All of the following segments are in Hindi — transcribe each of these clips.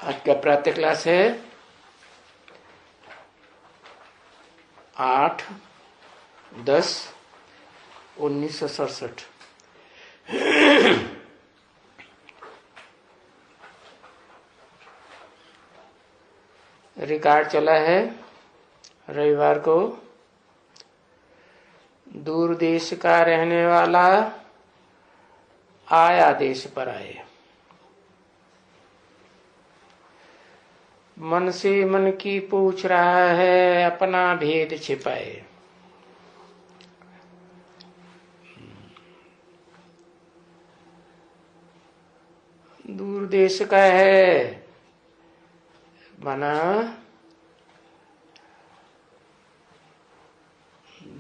आज का प्रातः क्लास है 8/10/1967। रिकॉर्ड चला है रविवार को। दूर देश का रहने वाला आया देश पर आए, मन से मन की पूछ रहा है, अपना भेद छिपाए। दूर देश का है मना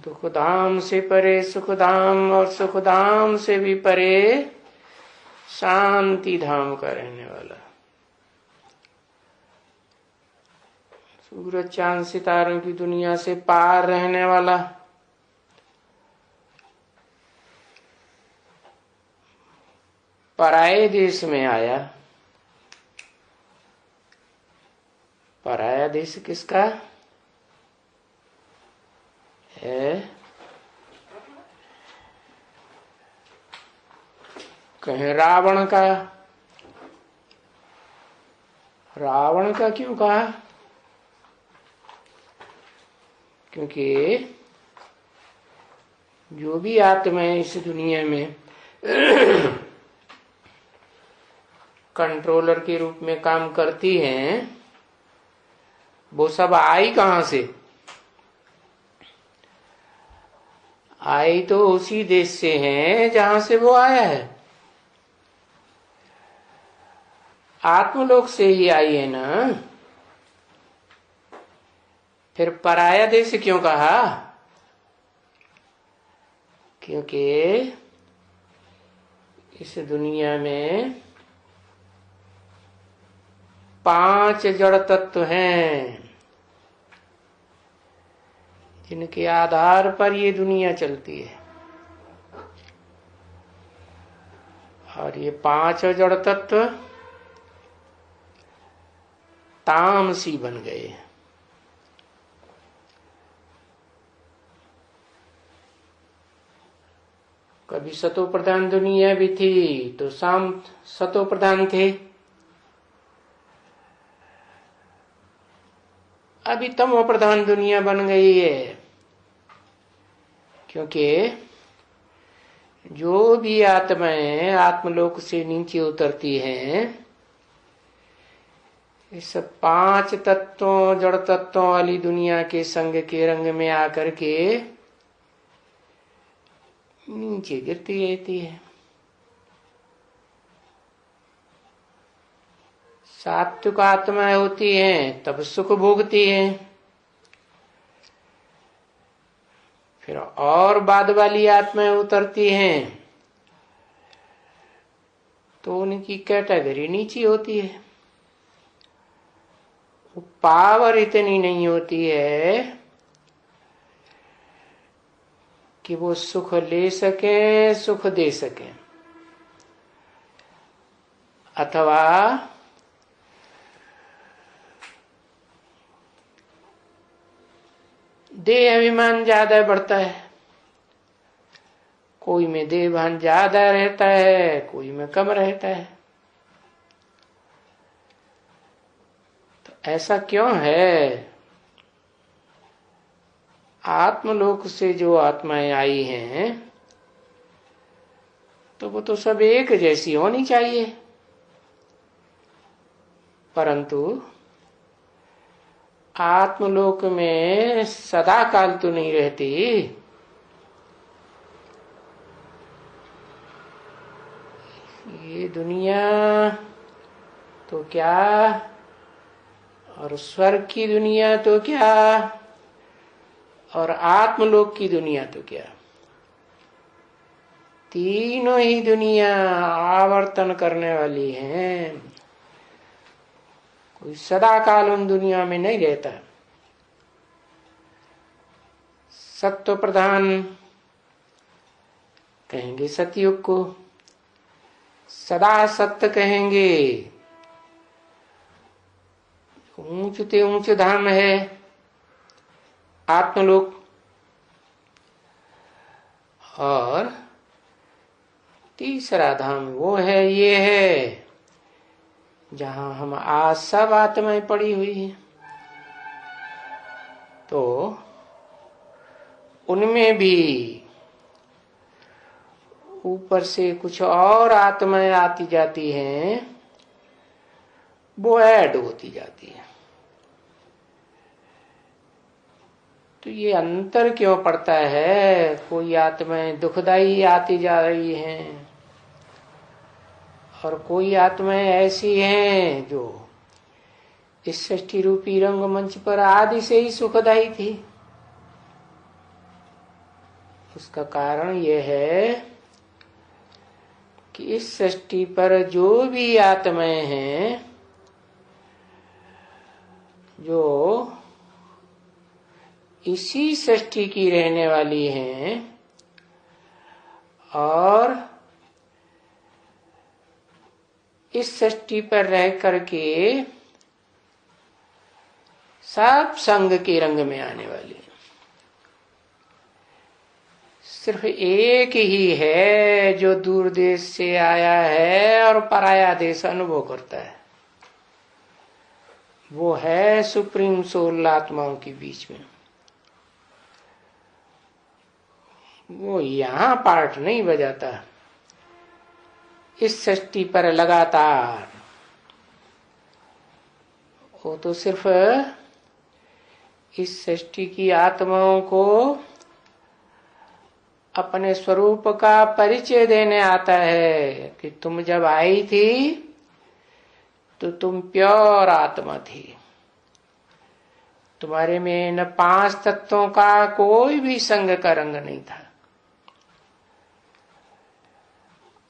दुख धाम से परे सुख धाम, और सुख धाम से भी परे शांति धाम का रहने वाला। सूरज चांद सितारों की दुनिया से पार रहने वाला, पराये देश में आया। पराया देश किसका है? कहें रावण का। रावण का क्यों कहा? क्योंकि जो भी आत्माएं इस दुनिया में कंट्रोलर के रूप में काम करती हैं, वो सब आई कहां से? आई तो उसी देश से हैं जहां से वो आया है। आत्मलोक से ही आई है ना। फिर पराया देश क्यों कहा? क्योंकि इस दुनिया में 5 जड़ तत्व हैं जिनके आधार पर ये दुनिया चलती है। और ये 5 जड़ तत्व तामसी बन गए। कभी सतो प्रधान दुनिया भी थी तो शाम सतो प्रधान थे। अभी तमो प्रधान दुनिया बन गई है, क्योंकि जो भी आत्माएं आत्मलोक से नीचे उतरती हैं, इस 5 तत्वों जड़ तत्वों वाली दुनिया के संग के रंग में आकर के नीचे गिरती रहती है। सात्विक आत्माएं होती हैं तब सुख भोगती हैं। फिर और बाद वाली आत्माएं उतरती हैं तो उनकी कैटेगरी नीची होती है। वो पावर इतनी नहीं होती है कि वो सुख ले सके, सुख दे सके, अथवा देह अभिमान ज्यादा बढ़ता है। कोई में देह भान ज्यादा रहता है, कोई में कम रहता है। तो ऐसा क्यों है? आत्मलोक से जो आत्माएं आई हैं तो वो तो सब एक जैसी होनी चाहिए, परंतु आत्मलोक में सदा काल तो नहीं रहती। ये दुनिया तो क्या, और स्वर्ग की दुनिया तो क्या, और आत्मलोक की दुनिया तो क्या, तीनों ही दुनिया आवर्तन करने वाली हैं। कोई सदा काल उन दुनिया में नहीं रहता। सत्व प्रधान कहेंगे सतयुग को, सदा सत्य कहेंगे ऊंचते ऊंच धाम है आत्मलोक, और तीसरा धाम वो है, ये है जहां हम आज सब आत्माएं पड़ी हुई हैं। तो उनमें भी ऊपर से कुछ और आत्माएं आती जाती हैं, वो ऐड होती जाती है। तो ये अंतर क्यों पड़ता है? कोई आत्माएं दुखदाई आती जा रही हैं और कोई आत्माएं ऐसी हैं जो इस सृष्टि रूपी रंगमंच पर आदि से ही सुखदाई थी। उसका कारण यह है कि इस सृष्टि पर जो भी आत्माएं हैं, जो इसी सृष्टि की रहने वाली हैं और इस सृष्टि पर रह करके सब संग के रंग में आने वाली, सिर्फ एक ही है जो दूर देश से आया है और पराया देश अनुभव करता है। वो है सुप्रीम सोल आत्माओं के बीच में। वो यहां पार्ट नहीं बजाता, इस सृष्टि पर लगातार। वो तो सिर्फ इस सृष्टि की आत्माओं को अपने स्वरूप का परिचय देने आता है कि तुम जब आई थी तो तुम प्योर आत्मा थी। तुम्हारे में न 5 तत्वों का कोई भी संग का रंग नहीं था।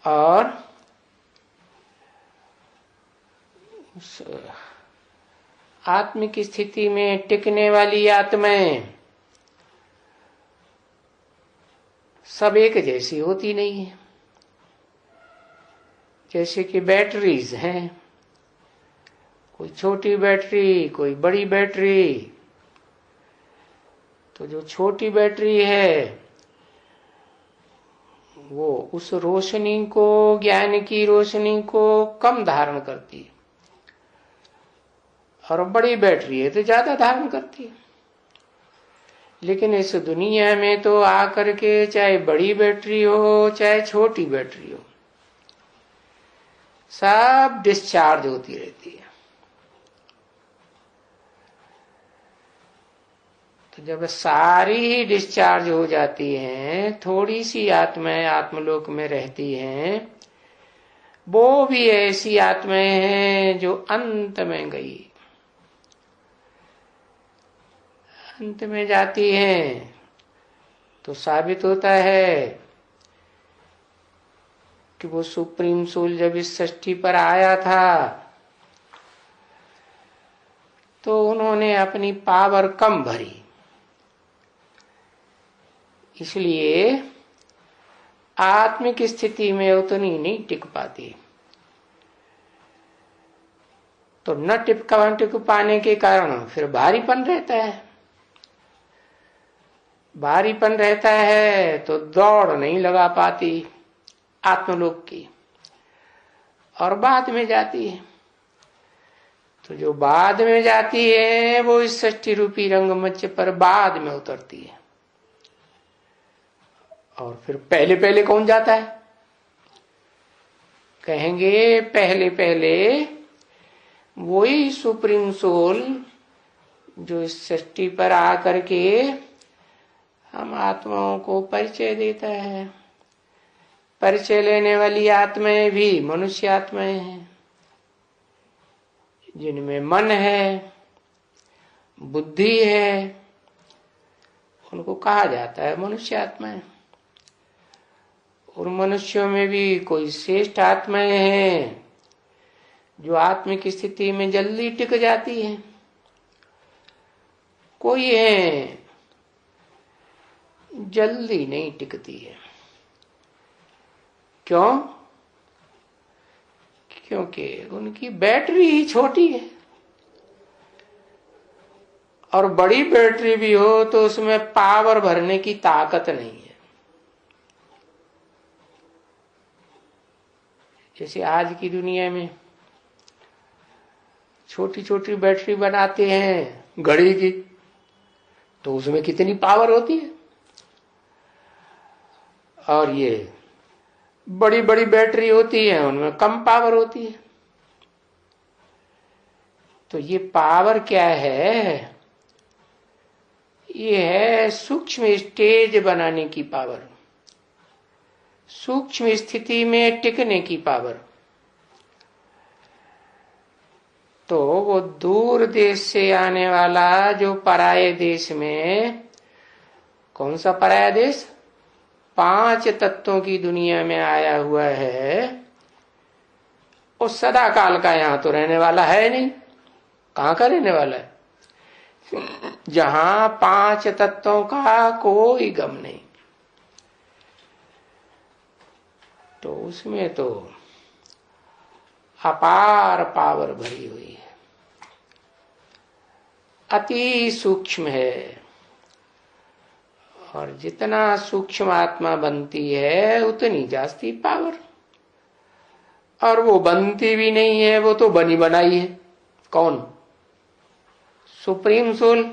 और उस आत्मिक स्थिति में टिकने वाली आत्माएं सब एक जैसी होती नहीं है। जैसे कि बैटरीज हैं, कोई छोटी बैटरी, कोई बड़ी बैटरी। तो जो छोटी बैटरी है वो उस रोशनी को, ज्ञान की रोशनी को कम धारण करती है, और बड़ी बैटरी है तो ज्यादा धारण करती है। लेकिन इस दुनिया में तो आकर के चाहे बड़ी बैटरी हो चाहे छोटी बैटरी हो, सब डिस्चार्ज होती रहती है। तो जब सारी ही डिस्चार्ज हो जाती हैं, थोड़ी सी आत्माएं आत्मलोक में रहती हैं। वो भी ऐसी आत्माएं हैं जो अंत में गई, अंत में जाती हैं। तो साबित होता है कि वो सुप्रीम सोल जब इस सृष्टि पर आया था तो उन्होंने अपनी पावर कम भरी, इसलिए आत्मिक स्थिति में उतनी नहीं टिक पाती। तो न टिक पाने के कारण फिर भारीपन रहता है। भारीपन रहता है तो दौड़ नहीं लगा पाती आत्मलोक की, और बाद में जाती है। तो जो बाद में जाती है वो इस सृष्टि रूपी रंगमंच पर बाद में उतरती है। और फिर पहले पहले कौन जाता है? कहेंगे पहले पहले वही सुप्रीम सोल जो इस सृष्टि पर आकर के हम आत्माओं को परिचय देता है। परिचय लेने वाली आत्माएं भी मनुष्य आत्माएं हैं, जिनमें मन है, बुद्धि है, उनको कहा जाता है मनुष्य आत्माएं। और मनुष्यों में भी कोई श्रेष्ठ आत्माएं हैं जो आत्मिक स्थिति में जल्दी टिक जाती हैं। कोई है जल्दी नहीं टिकती है। क्यों? क्योंकि उनकी बैटरी ही छोटी है। और बड़ी बैटरी भी हो तो उसमें पावर भरने की ताकत नहीं है। जैसे आज की दुनिया में छोटी छोटी बैटरी बनाते हैं घड़ी की, तो उसमें कितनी पावर होती है, और ये बड़ी बड़ी बैटरी होती है उनमें कम पावर होती है। तो ये पावर क्या है? ये है सूक्ष्म स्टेज बनाने की पावर, सूक्ष्म स्थिति में टिकने की पावर। तो वो दूर देश से आने वाला जो पराये देश में, कौन सा पराया देश? 5 तत्वों की दुनिया में आया हुआ है, वो सदा काल का यहां तो रहने वाला है नहीं। कहां का रहने वाला है? जहां 5 तत्वों का कोई गम नहीं। तो उसमें तो अपार पावर भरी हुई है, अति सूक्ष्म है। और जितना सूक्ष्म आत्मा बनती है उतनी जास्ती पावर। और वो बनती भी नहीं है, वो तो बनी बनाई है। कौन? Supreme soul.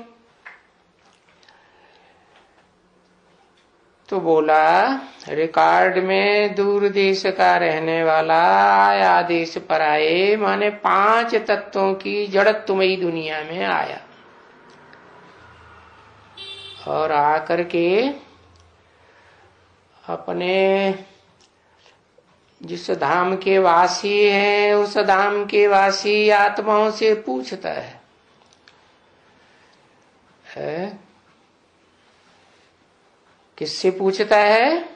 तो बोला रिकॉर्ड में दूर देश का रहने वाला आया देश पर आए, माने 5 तत्वों की जड़त्वमयी दुनिया में आया, और आकर के अपने जिस धाम के वासी हैं उस धाम के वासी आत्माओं से पूछता है? किससे पूछता है?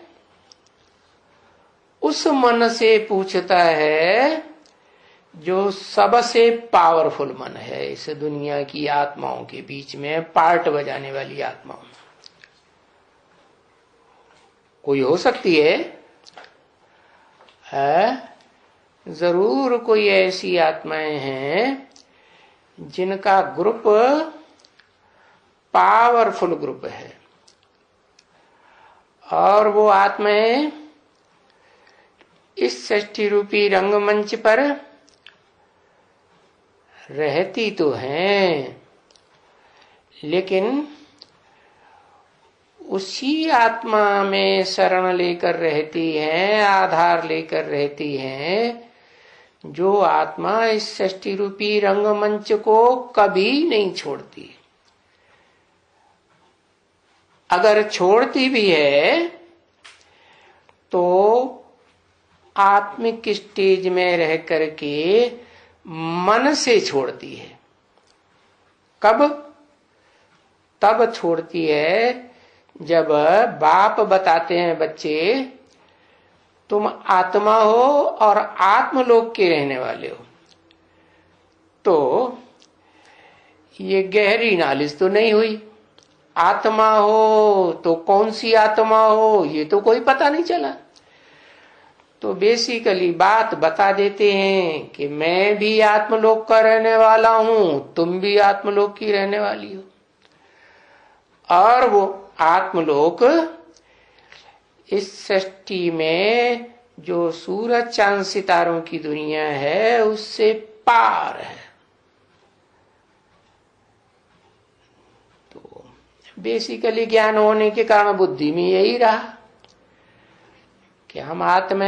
उस मन से पूछता है जो सबसे पावरफुल मन है इस दुनिया की आत्माओं के बीच में, पार्ट बजाने वाली आत्माओं। कोई हो सकती है, जरूर कोई ऐसी आत्माएं हैं जिनका ग्रुप पावरफुल ग्रुप है, और वो आत्माएं इस सृष्टि रूपी रंगमंच पर रहती तो हैं, लेकिन उसी आत्मा में शरण लेकर रहती हैं, आधार लेकर रहती हैं, जो आत्मा इस सृष्टि रूपी रंगमंच को कभी नहीं छोड़ती। अगर छोड़ती भी है तो आत्मिक स्टेज में रह करके मन से छोड़ती है। कब? तब छोड़ती है जब बाप बताते हैं बच्चे तुम आत्मा हो और आत्मलोक के रहने वाले हो। तो ये गहरी नॉलेज तो नहीं हुई। आत्मा हो तो कौन सी आत्मा हो ये तो कोई पता नहीं चला। तो बेसिकली बात बता देते हैं कि मैं भी आत्मलोक का रहने वाला हूं, तुम भी आत्मलोक की रहने वाली हो, और वो आत्मलोक इस सृष्टि में जो सूरज चांद सितारों की दुनिया है उससे पार है। तो बेसिकली ज्ञान होने के कारण बुद्धि में यही रहा कि हम आत्मा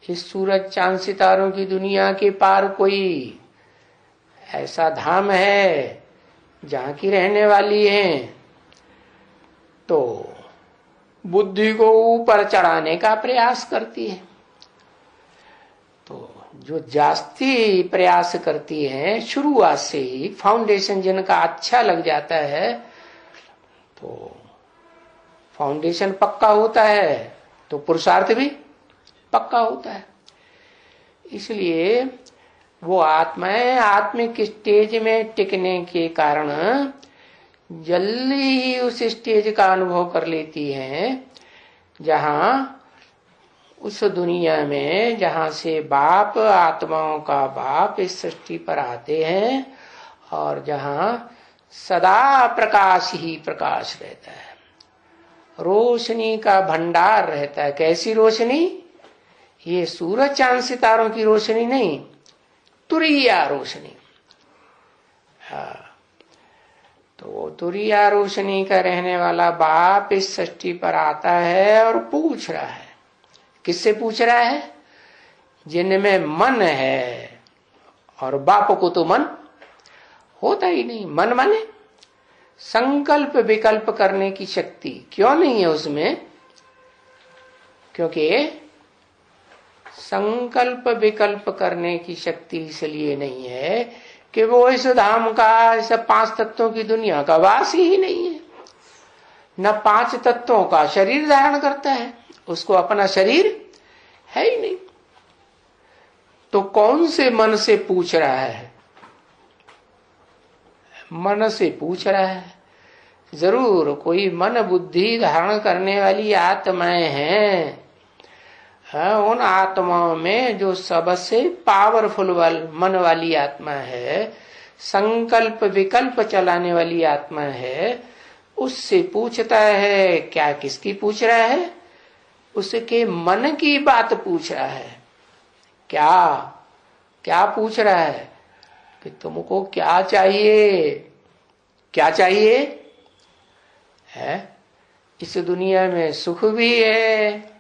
इस सूरज चांद सितारों की दुनिया के पार कोई ऐसा धाम है जहां की रहने वाली है। तो बुद्धि को ऊपर चढ़ाने का प्रयास करती है। तो जो जास्ती प्रयास करती है शुरुआत से ही, फाउंडेशन जिनका अच्छा लग जाता है, तो फाउंडेशन पक्का होता है तो पुरुषार्थ भी पक्का होता है। इसलिए वो आत्माएं आत्मिक स्टेज में टिकने के कारण जल्दी ही उस स्टेज का अनुभव कर लेती हैं जहां उस दुनिया में जहां से बाप आत्माओं का बाप इस सृष्टि पर आते हैं, और जहां सदा प्रकाश ही प्रकाश रहता है, रोशनी का भंडार रहता है। कैसी रोशनी? ये सूरज चांद सितारों की रोशनी नहीं, तुरिया रोशनी। हाँ, तो वो तुरिया रोशनी का रहने वाला बाप इस सृष्टि पर आता है और पूछ रहा है। किससे पूछ रहा है? जिनमें मन है, और बाप को तो मन होता ही नहीं। मन माने संकल्प विकल्प करने की शक्ति क्यों नहीं है उसमें? क्योंकि संकल्प विकल्प करने की शक्ति इसलिए नहीं है कि वो इस धाम का, इस 5 तत्वों की दुनिया का वासी ही नहीं है। न 5 तत्वों का शरीर धारण करता है, उसको अपना शरीर है ही नहीं। तो कौन से मन से पूछ रहा है? मन से पूछ रहा है। जरूर कोई मन बुद्धि धारण करने वाली आत्माएं हैं। हाँ, उन आत्माओं में जो सबसे पावरफुल मन वाली आत्मा है, संकल्प विकल्प चलाने वाली आत्मा है, उससे पूछता है। क्या किसकी पूछ रहा है? उसके मन की बात पूछ रहा है। क्या क्या पूछ रहा है? कि तुमको क्या चाहिए? क्या चाहिए है? इस दुनिया में सुख भी है,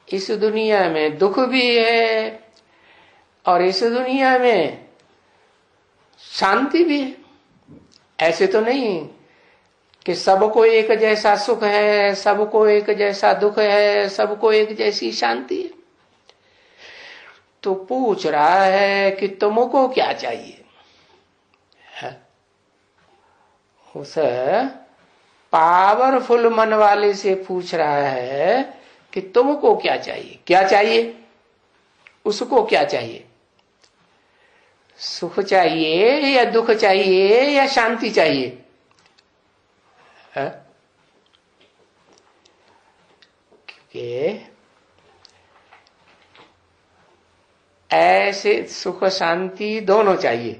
इस दुनिया में दुख भी है, और इस दुनिया में शांति भी है। ऐसे तो नहीं कि सबको एक जैसा सुख है, सबको एक जैसा दुख है, सबको एक जैसी शांति है। तो पूछ रहा है कि तुमको क्या चाहिए है? उस पावरफुल मन वाले से पूछ रहा है कि तुमको क्या चाहिए? क्या चाहिए? उसको क्या चाहिए? सुख चाहिए या दुख चाहिए या शांति चाहिए है? क्योंकि ऐसे सुख शांति दोनों चाहिए।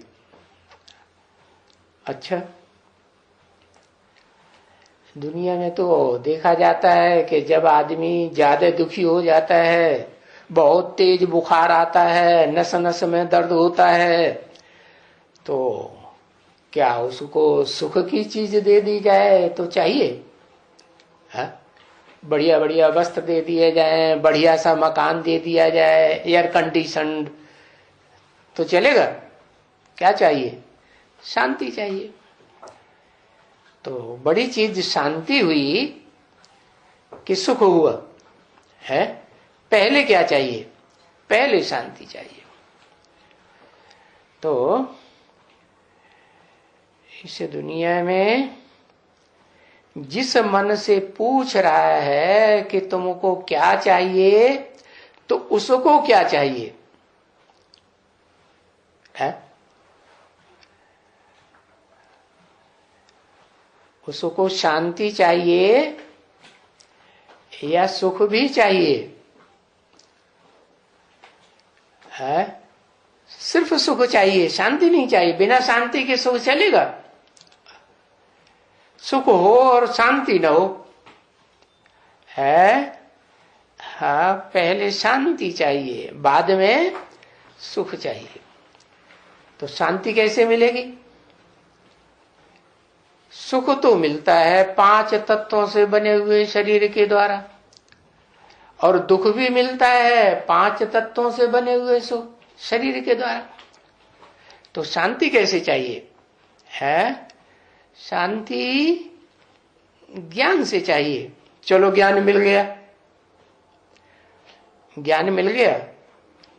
अच्छा, दुनिया में तो देखा जाता है कि जब आदमी ज्यादा दुखी हो जाता है, बहुत तेज बुखार आता है, नस नस में दर्द होता है, तो क्या उसको सुख की चीज दे दी जाए तो चाहिए? है? बढ़िया बढ़िया वस्त्र दे दिए जाए, बढ़िया सा मकान दे दिया जाए, एयर कंडीशनड, तो चलेगा? क्या चाहिए? शांति चाहिए। तो बड़ी चीज शांति हुई कि सुख हुआ है। पहले क्या चाहिए? पहले शांति चाहिए। तो इस दुनिया में जिस मन से पूछ रहा है कि तुमको क्या चाहिए, तो उसको क्या चाहिए है? उसको शांति चाहिए या सुख भी चाहिए है? सिर्फ सुख चाहिए, शांति नहीं चाहिए। बिना शांति के सुख चलेगा? सुख हो और शांति न हो है? हाँ, पहले शांति चाहिए, बाद में सुख चाहिए। तो शांति कैसे मिलेगी? सुख तो मिलता है 5 तत्वों से बने हुए शरीर के द्वारा, और दुख भी मिलता है 5 तत्वों से बने हुए शरीर के द्वारा। तो शांति कैसे चाहिए है? शांति ज्ञान से चाहिए। चलो, ज्ञान मिल गया, ज्ञान मिल गया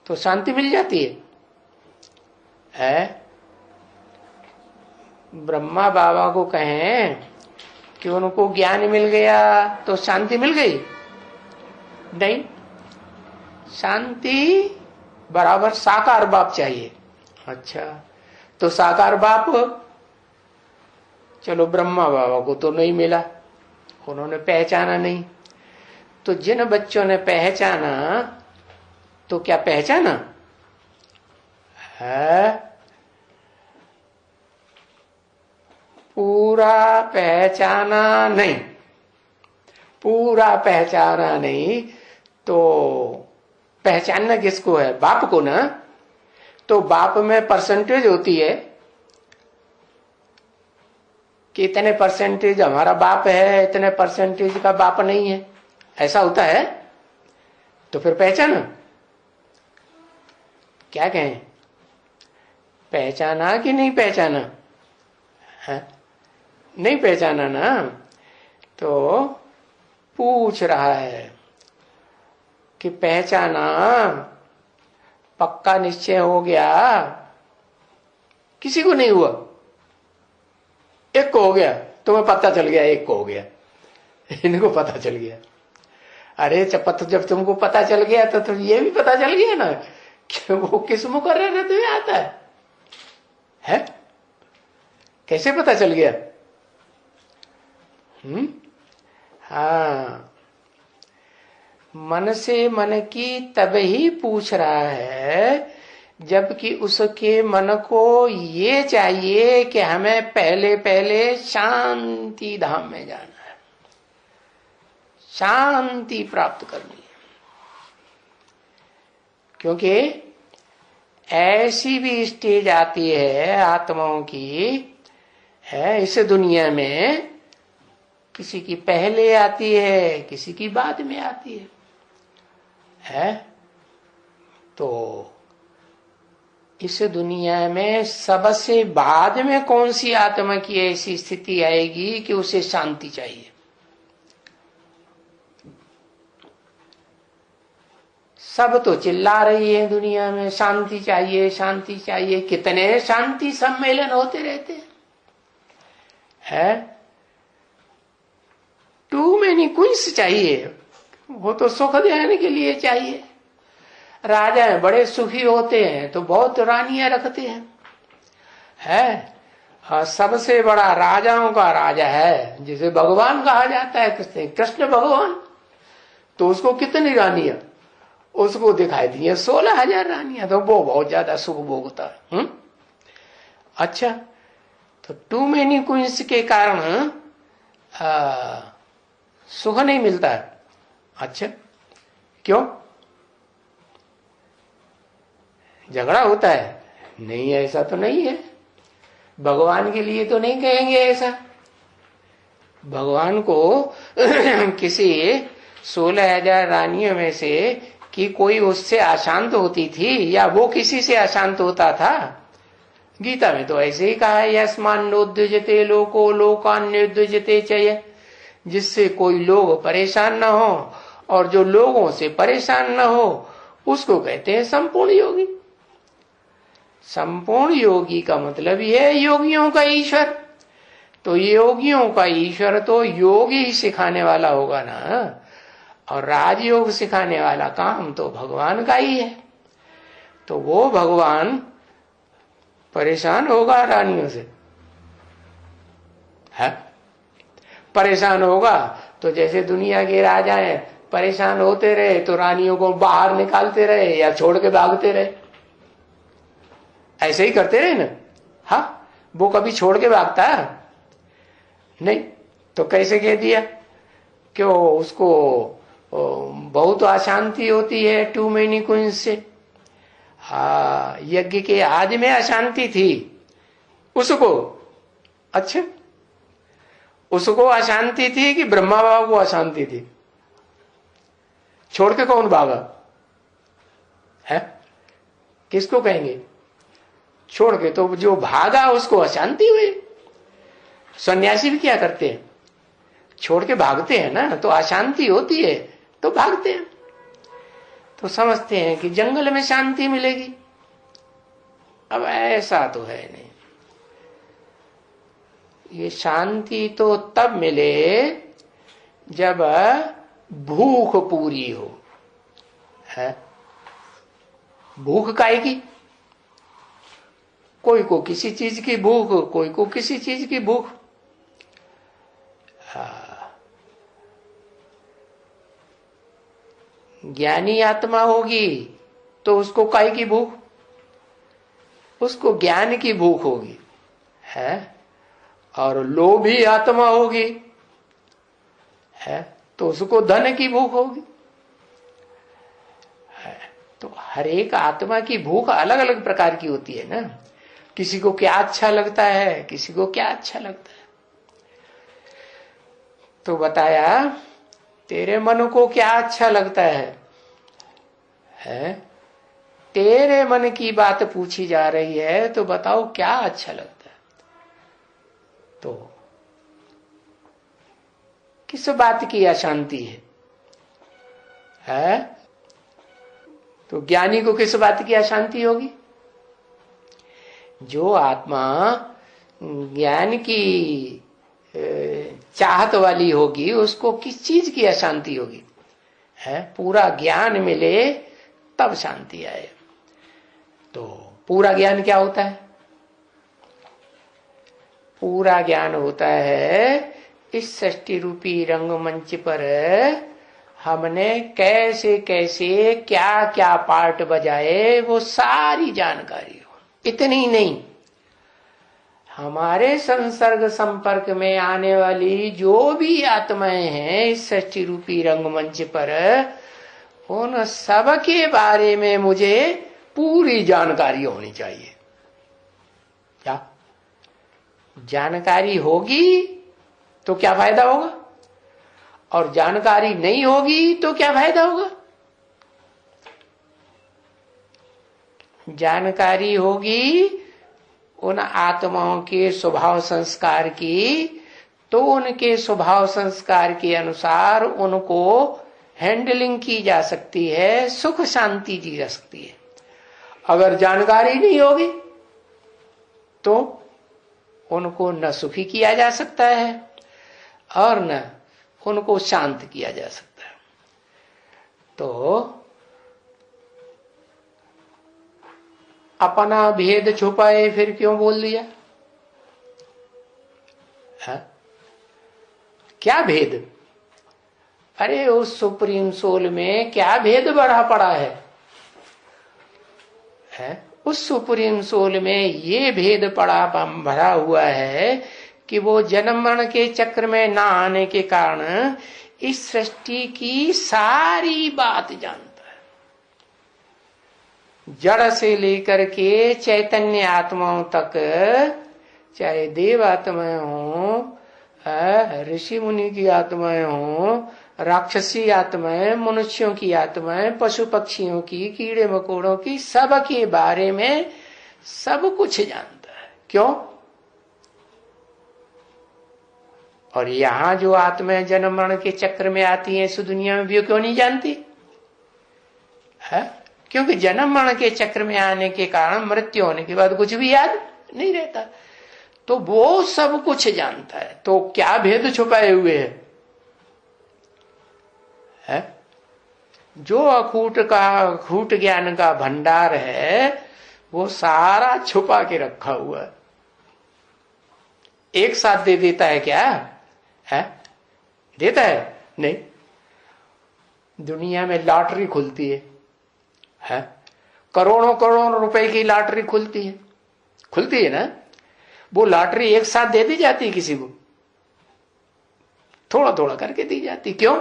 तो शांति मिल जाती है? ब्रह्मा बाबा को कहें कि उनको ज्ञान मिल गया तो शांति मिल गई? नहीं, शांति बराबर साकार बाप चाहिए। अच्छा, तो साकार बाप, चलो ब्रह्मा बाबा को तो नहीं मिला, उन्होंने पहचाना नहीं। तो जिन बच्चों ने पहचाना, तो क्या पहचाना है? पूरा पहचाना नहीं, पूरा पहचाना नहीं तो पहचानना किसको है? बाप को ना। तो बाप में परसेंटेज होती है कि इतने परसेंटेज हमारा बाप है, इतने परसेंटेज का बाप नहीं है, ऐसा होता है। तो फिर पहचाना, क्या कहें, पहचाना कि नहीं पहचाना है? नहीं पहचाना ना, तो पूछ रहा है कि पहचाना, पक्का निश्चय हो गया? किसी को नहीं हुआ, एक को हो गया, तुम्हें पता चल गया एक को हो गया, इनको पता चल गया। अरे जब तुमको पता चल गया तो ये भी पता चल गया ना कि वो किस मुकर्रर में तुम्हें आता है? कैसे पता चल गया? हाँ, मन से मन की तब ही पूछ रहा है जबकि उसके मन को ये चाहिए कि हमें पहले पहले शांति धाम में जाना है, शांति प्राप्त करनी है। क्योंकि ऐसी भी स्टेज आती है आत्माओं की है इस दुनिया में, किसी की पहले आती है, किसी की बाद में आती है? तो इस दुनिया में सबसे बाद में कौन सी आत्मा की ऐसी स्थिति आएगी कि उसे शांति चाहिए? सब तो चिल्ला रही है दुनिया में, शांति चाहिए, शांति चाहिए। कितने शांति सम्मेलन होते रहते हैं? टू मेनी क्वींस चाहिए, वो तो सुख देने के लिए चाहिए। राजा है, बड़े सुखी होते हैं तो बहुत रानियां रखते हैं। सबसे बड़ा राजाओं का राजा है जिसे भगवान कहा जाता है, कृष्ण भगवान, तो उसको कितनी रानियां उसको दिखाई दी? 16,000 रानियां, तो वो बहुत ज्यादा सुख भोगता है। अच्छा, तो टू मेनी क्वींस के कारण सुख नहीं मिलता है। अच्छा, क्यों? झगड़ा होता है? नहीं, ऐसा तो नहीं है। भगवान के लिए तो नहीं कहेंगे ऐसा। भगवान को किसी 16,000 रानियों में से कि कोई उससे अशांत होती थी या वो किसी से अशांत होता था? गीता में तो ऐसे ही कहा है, यस्मान नोद्युजते लोको लोकान निर्द्युजते चय, जिससे कोई लोग परेशान न हो और जो लोगों से परेशान न हो उसको कहते हैं संपूर्ण योगी। संपूर्ण योगी का मतलब ये है योगियों का ईश्वर। तो योगियों का ईश्वर तो योग ही सिखाने वाला होगा ना, और राजयोग सिखाने वाला काम तो भगवान का ही है। तो वो भगवान परेशान होगा रानियों से? है परेशान होगा तो जैसे दुनिया के राजा हैं परेशान होते रहे तो रानियों को बाहर निकालते रहे या छोड़ के भागते रहे, ऐसे ही करते रहे ना। हाँ, वो कभी छोड़ के भागता नहीं, तो कैसे कह दिया क्यों? उसको बहुत अशांति होती है टू मेनी क्वींस से। हाँ, यज्ञ के आदि में अशांति थी उसको। अच्छा, उसको अशांति थी कि ब्रह्मा बाबा को अशांति थी? छोड़ के कौन भागा है? किसको कहेंगे छोड़ के? तो जो भागा उसको अशांति हुई। सन्यासी भी क्या करते हैं? छोड़ के भागते हैं ना, तो अशांति होती है तो भागते हैं। तो समझते हैं कि जंगल में शांति मिलेगी। अब ऐसा तो है नहीं। ये शांति तो तब मिले जब भूख पूरी हो। है भूख काहे की? कोई को किसी चीज की भूख, कोई को किसी चीज की भूख। ज्ञानी आत्मा होगी तो उसको काहे की भूख? उसको ज्ञान की भूख होगी। है और लोभी आत्मा होगी है तो उसको धन की भूख होगी है। तो हर एक आत्मा की भूख अलग अलग प्रकार की होती है ना। किसी को क्या अच्छा लगता है, किसी को क्या अच्छा लगता है। तो बताया तेरे मन को क्या अच्छा लगता है? तेरे मन की बात पूछी जा रही है तो बताओ क्या अच्छा लगता है। तो किस बात की अशांति है? तो ज्ञानी को किस बात की अशांति होगी? जो आत्मा ज्ञान की चाहत वाली होगी उसको किस चीज की अशांति होगी है? पूरा ज्ञान मिले तब शांति आए। तो पूरा ज्ञान क्या होता है? पूरा ज्ञान होता है इस सृष्टि रूपी रंगमंच पर हमने कैसे कैसे क्या क्या पार्ट बजाए वो सारी जानकारी हो। इतनी नहीं, हमारे संसर्ग संपर्क में आने वाली जो भी आत्माएं हैं इस सृष्टि रूपी रंगमंच पर उन सब के बारे में मुझे पूरी जानकारी होनी चाहिए। क्या जानकारी होगी तो क्या फायदा होगा, और जानकारी नहीं होगी तो क्या फायदा होगा? जानकारी होगी उन आत्माओं के स्वभाव संस्कार की तो उनके स्वभाव संस्कार के अनुसार उनको हैंडलिंग की जा सकती है, सुख शांति दी जा सकती है। अगर जानकारी नहीं होगी तो उनको न सुखी किया जा सकता है और न उनको शांत किया जा सकता है। तो अपना भेद छुपाए फिर क्यों बोल दिया है? क्या भेद? अरे उस सुप्रीम सोल में क्या भेद बढ़ा पड़ा है? उस सुप्रीम सोल में ये भेद पड़ा भरा हुआ है कि वो जन्म मरण के चक्र में ना आने के कारण इस सृष्टि की सारी बात जानता है, जड़ से लेकर के चैतन्य आत्माओं तक, चाहे देव आत्माएं हो, ऋषि मुनि की आत्माएं हो, राक्षसी आत्माएं, मनुष्यों की आत्माएं, पशु पक्षियों की, कीड़े मकोड़ों की, सब के बारे में सब कुछ जानता है। क्यों? और यहां जो आत्माएं जन्म मरण के चक्र में आती हैं इस दुनिया में भी क्यों नहीं जानती है? क्योंकि जन्म मरण के चक्र में आने के कारण मृत्यु होने के बाद कुछ भी याद नहीं रहता, तो वो सब कुछ जानता है। तो क्या भेद छुपाए हुए है? जो अखूट ज्ञान का भंडार है वो सारा छुपा के रखा हुआ है। एक साथ दे देता है क्या है? देता है? नहीं। दुनिया में लॉटरी खुलती है? करोड़ों करोड़ों रुपए की लॉटरी खुलती है ना। वो लॉटरी एक साथ दे दी जाती है किसी को? थोड़ा थोड़ा करके दी जाती। क्यों?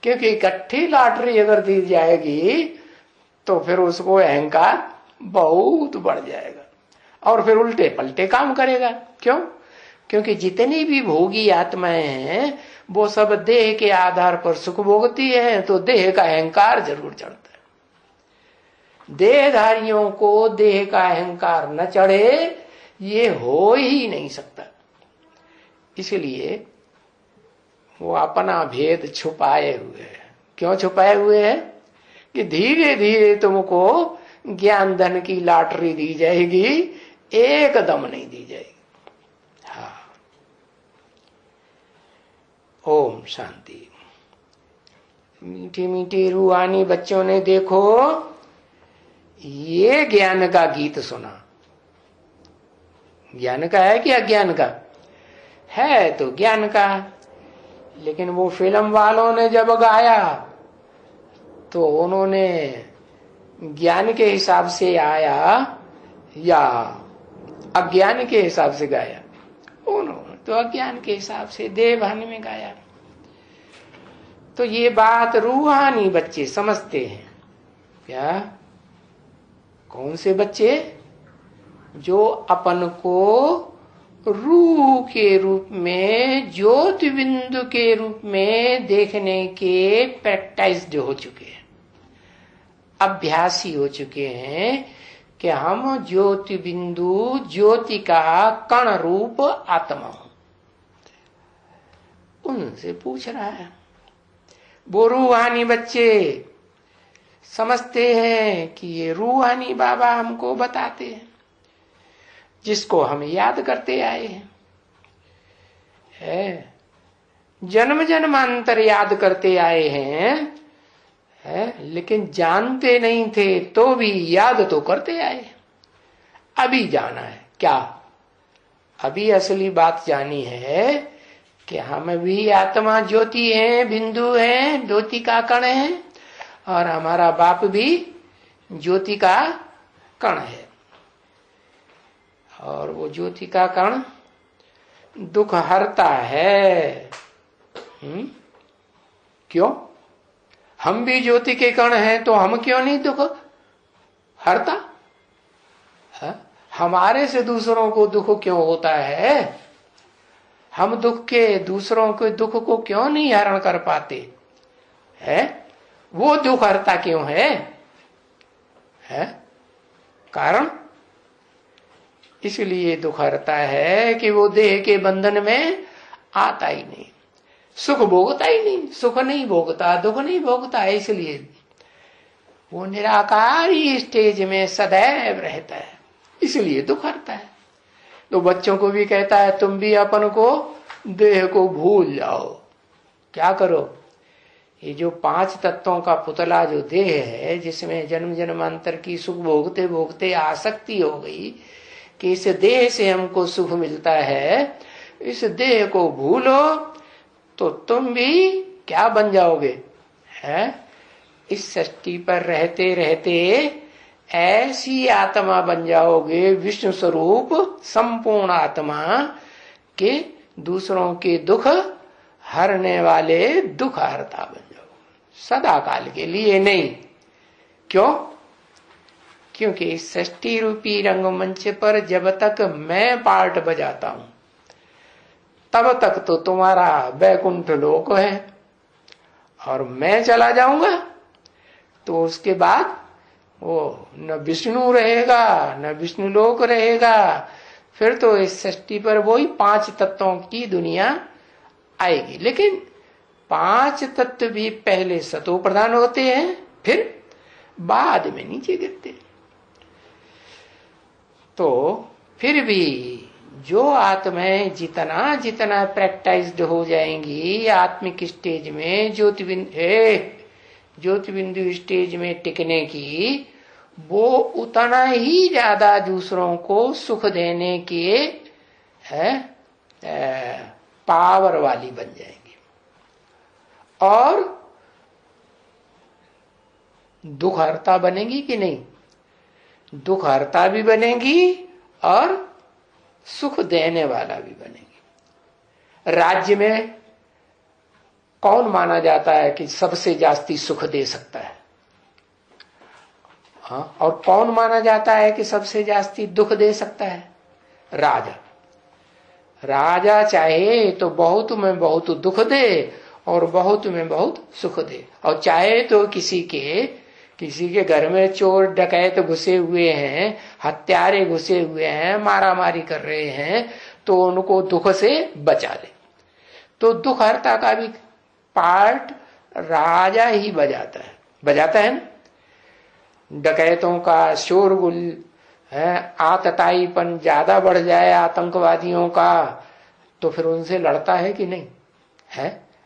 क्योंकि इकट्ठी लॉटरी अगर दी जाएगी तो फिर उसको अहंकार बहुत बढ़ जाएगा और फिर उल्टे पलटे काम करेगा। क्यों? क्योंकि जितनी भी भोगी आत्माएं हैं वो सब देह के आधार पर सुख भोगती है, तो देह का अहंकार जरूर चढ़ता है। देहधारियों को देह का अहंकार न चढ़े ये हो ही नहीं सकता। इसलिए वो अपना भेद छुपाए हुए है। क्यों छुपाए हुए हैं? कि धीरे धीरे तुमको ज्ञान धन की लॉटरी दी जाएगी, एकदम नहीं दी जाएगी। हाँ। ओम शांति। मीठी मीठी रूहानी बच्चों ने देखो ये ज्ञान का गीत सुना। ज्ञान का है कि अज्ञान का है? तो ज्ञान का। लेकिन वो फिल्म वालों ने जब गाया तो उन्होंने ज्ञान के हिसाब से आया या अज्ञान के हिसाब से गाया? उन्होंने तो अज्ञान के हिसाब से देह भान में गाया। तो ये बात रूहानी बच्चे समझते हैं। क्या? कौन से बच्चे? जो अपन को रूह के रूप में, ज्योति बिंदु के रूप में देखने के प्रैक्टिस्ड हो चुके हैं, अभ्यासी हो चुके हैं कि हम ज्योति बिंदु, ज्योति का कण रूप आत्मा हूं। उनसे पूछ रहा है। वो रूहानी बच्चे समझते हैं कि ये रूहानी बाबा हमको बताते हैं, जिसको हम याद करते आए हैं, जन्म जन्मांतर याद करते आए हैं, लेकिन जानते नहीं थे तो भी याद तो करते आए। अभी जाना है क्या? अभी असली बात जानी है कि हम भी आत्मा ज्योति हैं, बिंदु हैं, ज्योति का कण है, और हमारा बाप भी ज्योति का कण है। और वो ज्योति का कण दुख हरता है। क्यों? हम भी ज्योति के कण हैं तो हम क्यों नहीं दुख हरता? हमारे से दूसरों को दुख क्यों होता है? हम दूसरों के दुख को क्यों नहीं हरण कर पाते हैं? वो दुख हरता क्यों है? कारण इसलिए दुख हरता है कि वो देह के बंधन में आता ही नहीं, सुख भोगता ही नहीं, सुख नहीं भोगता, दुख नहीं भोगता, इसलिए वो निराकारी स्टेज में सदैव रहता है, इसलिए दुख हरता है। तो बच्चों को भी कहता है तुम भी अपन को, देह को भूल जाओ। क्या करो? ये जो 5 तत्वों का पुतला जो देह है, जिसमें जन्म जन्मांतर की सुख भोगते भोगते आसक्ति हो गई कि इस देह से हमको सुख मिलता है, इस देह को भूलो तो तुम भी क्या बन जाओगे? इस सृष्टि पर रहते रहते ऐसी आत्मा बन जाओगे, विष्णु स्वरूप संपूर्ण आत्मा के दूसरों के दुख हरने वाले दुख हरता बन जाओगे, सदा काल के लिए नहीं। क्यों? क्योंकि इस सृष्टि रूपी रंगमंच पर जब तक मैं पार्ट बजाता हूं तब तक तो तुम्हारा वैकुंठ लोक है, और मैं चला जाऊंगा तो उसके बाद वो न विष्णु रहेगा न विष्णु लोक रहेगा। फिर तो इस सृष्टि पर वही 5 तत्वों की दुनिया आएगी। लेकिन 5 तत्व भी पहले सतो प्रधान होते हैं, फिर बाद में नीचे गिरते। तो फिर भी जो आत्माएं जितना जितना प्रैक्टिस्ड हो जाएंगी आत्मिक स्टेज में, ज्योति बिंदु स्टेज में टिकने की, वो उतना ही ज्यादा दूसरों को सुख देने के पावर वाली बन जाएंगी, और दुख हरता बनेगी कि नहीं? दुख हरता भी बनेगी और सुख देने वाला भी बनेगी। राज्य में कौन माना जाता है कि सबसे जास्ती सुख दे सकता है? और कौन माना जाता है कि सबसे जास्ती दुख दे सकता है? राजा। राजा चाहे तो बहुत में बहुत दुख दे और बहुत में बहुत सुख दे, और चाहे तो किसी के घर में चोर डकैत घुसे हुए हैं, हत्यारे घुसे हुए हैं, मारामारी कर रहे हैं, तो उनको दुख से बचा ले। तो दुख हरता का भी पार्ट राजा ही बजाता है ना। डकैतों का शोरगुल है, आतताईपन ज्यादा बढ़ जाए आतंकवादियों का, तो फिर उनसे लड़ता है कि नहीं?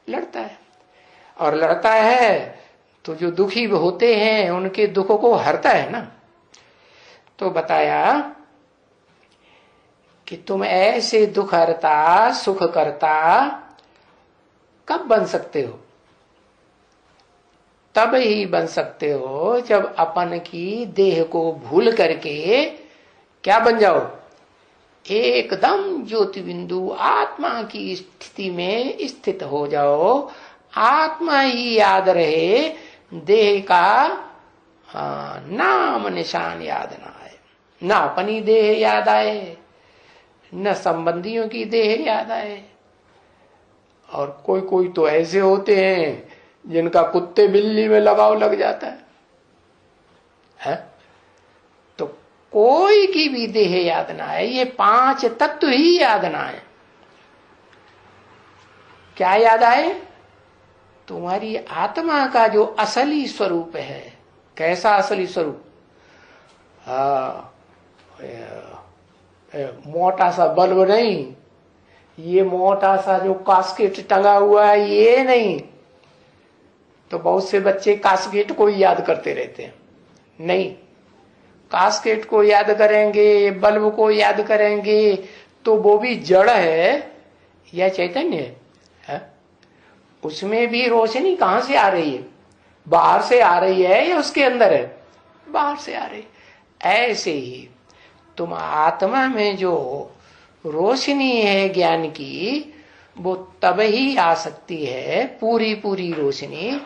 लड़ता है। और लड़ता है तो जो दुखी होते हैं उनके दुखों को हरता है ना। तो बताया कि तुम ऐसे दुख हरता, सुख करता कब बन सकते हो? तब ही बन सकते हो जब अपन की देह को भूल करके क्या बन जाओ? एकदम ज्योति बिंदु आत्मा की स्थिति में स्थित हो जाओ। आत्मा ही याद रहे, देह का नाम निशान याद ना आए, न अपनी देह याद आए, न संबंधियों की देह याद आए। और कोई कोई तो ऐसे होते हैं जिनका कुत्ते बिल्ली में लगाव लग जाता है? तो कोई की भी देह याद ना आए, ये 5 तत्व ही याद ना आए। क्या याद आए? तुम्हारी आत्मा का जो असली स्वरूप है। कैसा असली स्वरूप? मोटा सा बल्ब नहीं, ये मोटा सा जो कास्केट टंगा हुआ है ये नहीं। तो बहुत से बच्चे कास्केट को ही याद करते रहते हैं। नहीं, कास्केट को याद करेंगे, बल्ब को याद करेंगे तो वो भी जड़ है या चैतन्य है? उसमें भी रोशनी कहां से आ रही है? बाहर से आ रही है या उसके अंदर है? बाहर से आ रही। ऐसे ही तुम आत्मा में जो रोशनी है ज्ञान की, वो तब ही आ सकती है, पूरी पूरी रोशनी,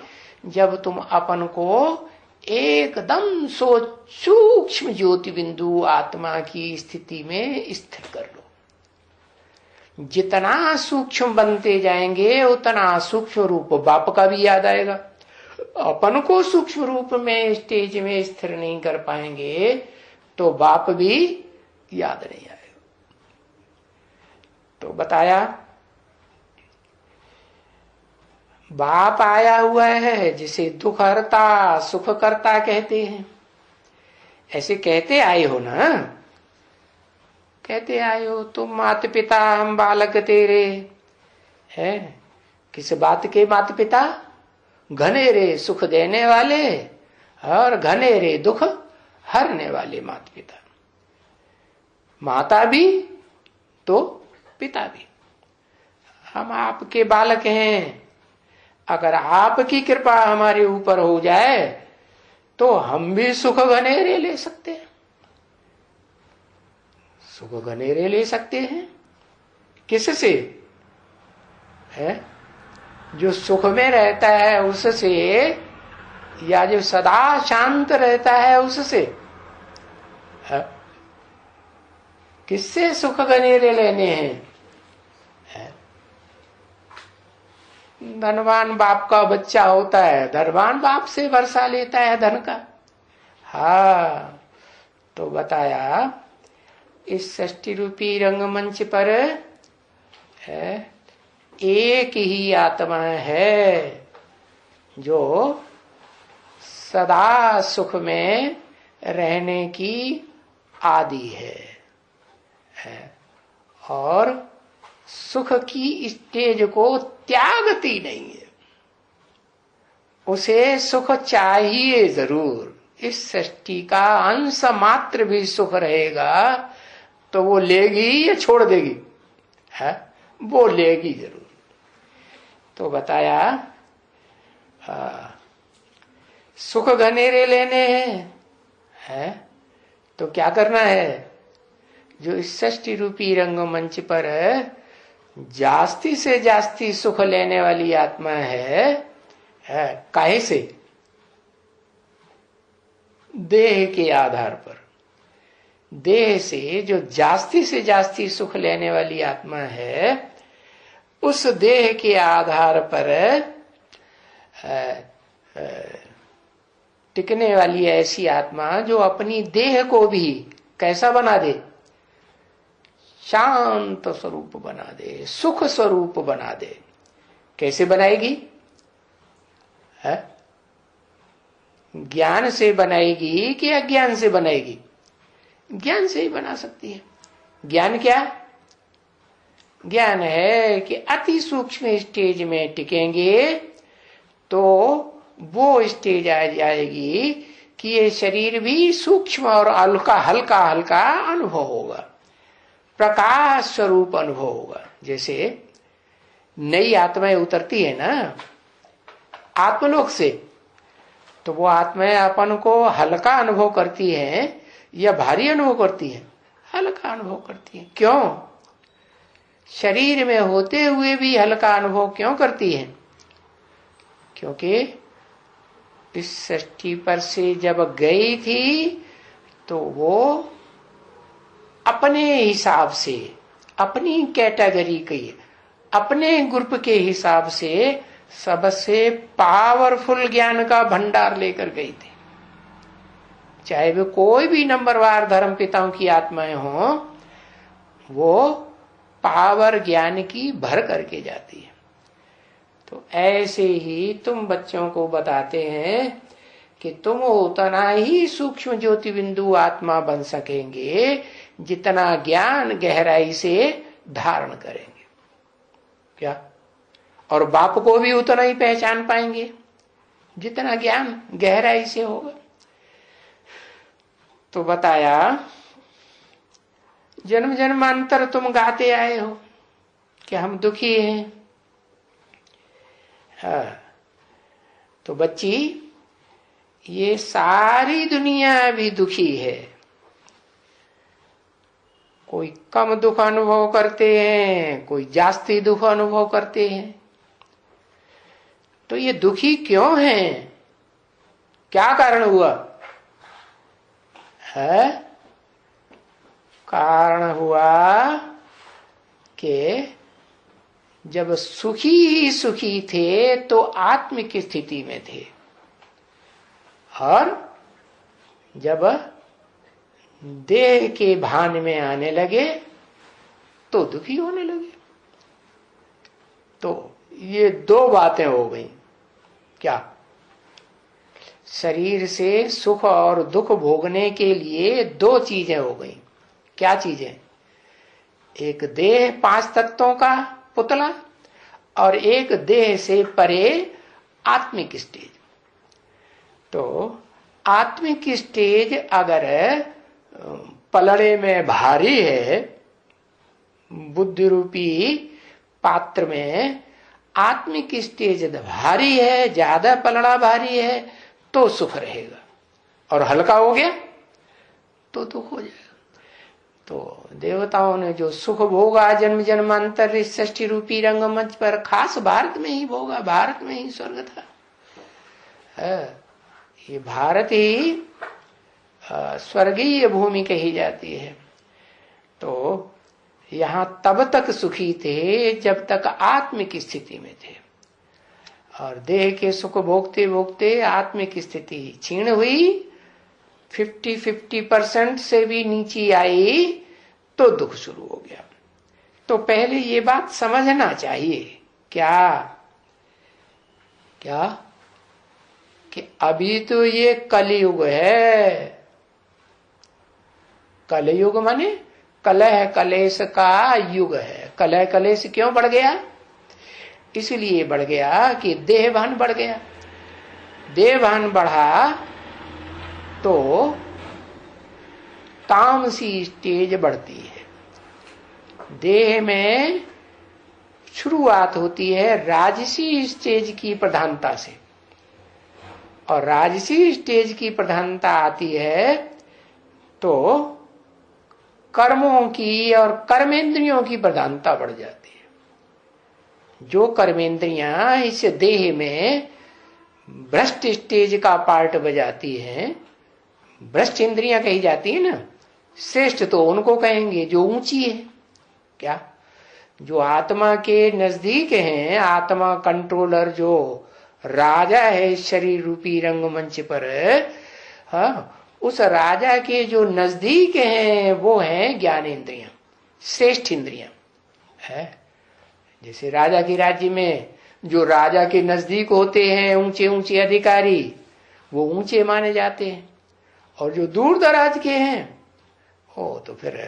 जब तुम अपन को एकदम सूक्ष्म ज्योति बिंदु आत्मा की स्थिति में स्थिर कर लो। जितना सूक्ष्म बनते जाएंगे उतना सूक्ष्म रूप बाप का भी याद आएगा। अपन को सूक्ष्म रूप में स्टेज में स्थिर नहीं कर पाएंगे तो बाप भी याद नहीं आएगा। तो बताया बाप आया हुआ है जिसे दुख हरता सुख करता कहते हैं। ऐसे कहते आए हो ना, कहते आए हो तुम माता पिता हम बालक तेरे है। किस बात के माता पिता? घनेरे सुख देने वाले और घनेरे दुख हरने वाले माता पिता। माता भी तो पिता भी। हम आपके बालक हैं। अगर आपकी कृपा हमारे ऊपर हो जाए तो हम भी सुख घनेरे ले सकते हैं। सुख घनेरे ले सकते हैं किससे? है जो सुख में रहता है उससे, या जो सदा शांत रहता है उससे। है? किससे सुख घनेरे लेने हैं? धनवान बाप का बच्चा होता है, धनवान बाप से वर्षा लेता है धन का। हाँ, तो बताया इस सृष्टि रूपी रंगमंच पर है एक ही आत्मा है जो सदा सुख में रहने की आदि है और सुख की स्टेज को त्यागती नहीं है। उसे सुख चाहिए जरूर। इस सृष्टि का अंश मात्र भी सुख रहेगा तो वो लेगी या छोड़ देगी? है वो लेगी जरूर। तो बताया सुख घनेरे लेने हैं तो क्या करना है? जो इस सृष्टि रूपी रंगमंच पर जास्ती से जास्ती सुख लेने वाली आत्मा है काहे से? देह के आधार पर। देह से जो जास्ती से जास्ती सुख लेने वाली आत्मा है, उस देह के आधार पर टिकने वाली ऐसी आत्मा जो अपनी देह को भी कैसा बना दे? शांत स्वरूप बना दे, सुख स्वरूप बना दे। कैसे बनाएगी? है ज्ञान से बनाएगी कि अज्ञान से बनाएगी? ज्ञान से ही बना सकती है। ज्ञान क्या? ज्ञान है कि अति सूक्ष्म स्टेज में टिकेंगे तो वो स्टेज आ जाएगी कि ये शरीर भी सूक्ष्म और हल्का हल्का हल्का अनुभव होगा, प्रकाश स्वरूप अनुभव होगा। जैसे नई आत्माएं उतरती है ना आत्मलोक से, तो वो आत्माएं अपन को हल्का अनुभव करती हैं या भारी अनुभव करती हैं? हल्का अनुभव करती है। क्यों? शरीर में होते हुए भी हल्का अनुभव क्यों करती है? क्योंकि इस सृष्टि पर से जब गई थी तो वो अपने हिसाब से, अपनी कैटेगरी के, अपने ग्रुप के हिसाब से सबसे पावरफुल ज्ञान का भंडार लेकर गई थी। चाहे वे कोई भी नंबरवार धर्म पिताओं की आत्माएं हो, वो पावर ज्ञान की भर करके जाती है। तो ऐसे ही तुम बच्चों को बताते हैं कि तुम उतना ही सूक्ष्म ज्योति बिंदु आत्मा बन सकेंगे जितना ज्ञान गहराई से धारण करेंगे। क्या? और बाप को भी उतना ही पहचान पाएंगे जितना ज्ञान गहराई से होगा। तो बताया जन्म जन्मांतर तुम गाते आए हो कि हम दुखी हैं। हाँ, तो बच्ची ये सारी दुनिया भी दुखी है। कोई कम दुख अनुभव करते हैं, कोई जास्ती दुख अनुभव करते हैं। तो ये दुखी क्यों हैं? क्या कारण हुआ है? कारण हुआ कि जब सुखी ही सुखी थे तो आत्मिक स्थिति में थे, और जब देह के भान में आने लगे तो दुखी होने लगे। तो ये दो बातें हो गई। क्या? शरीर से सुख और दुख भोगने के लिए दो चीजें हो गई। क्या चीजें? एक देह 5 तत्वों का पुतला, और एक देह से परे आत्मिक स्टेज। तो आत्मिक स्टेज अगर पलड़े में भारी है, बुद्धि रूपी पात्र में आत्मिक स्टेज भारी है, ज्यादा पलड़ा भारी है, तो सुख रहेगा, और हल्का हो गया तो दुख हो जाएगा। तो देवताओं ने जो सुख भोगा जन्म जन्मांतर इस सृष्टि रूपी रंगमंच पर, खास भारत में ही भोगा। भारत में ही स्वर्ग था। ये भारत ही स्वर्गीय भूमि कही जाती है। तो यहां तब तक सुखी थे जब तक आत्मिक स्थिति में थे, और देह के सुख भोगते भोगते आत्मिक स्थिति क्षीण हुई, 50% से भी नीचे आई तो दुख शुरू हो गया। तो पहले ये बात समझना चाहिए। क्या? क्या? कि अभी तो ये कलयुग है। कलयुग माने कलह कलेश का युग है। कलह कलेश क्यों बढ़ गया? इसलिए बढ़ गया कि देहभान बढ़ गया। देहभान बढ़ा तो तामसी स्टेज बढ़ती है। देह में शुरुआत होती है राजसी स्टेज की प्रधानता से, और राजसी स्टेज की प्रधानता आती है तो कर्मों की और कर्मेंद्रियों की प्रधानता बढ़ जाती है। जो कर्मेंद्रियां इस देह में भ्रष्ट स्टेज का पार्ट बजाती हैं, भ्रष्ट इंद्रियां कही जाती है ना, श्रेष्ठ तो उनको कहेंगे जो ऊंची है। क्या? जो आत्मा के नजदीक हैं, आत्मा कंट्रोलर जो राजा है शरीर रूपी रंगमंच पर, हाँ, उस राजा के जो नजदीक हैं वो हैं ज्ञानेंद्रियां, श्रेष्ठ इंद्रियां है। जैसे राजा के राज्य में जो राजा के नजदीक होते हैं ऊंचे ऊंचे अधिकारी, वो ऊंचे माने जाते हैं, और जो दूर दराज के हैं वो तो फिर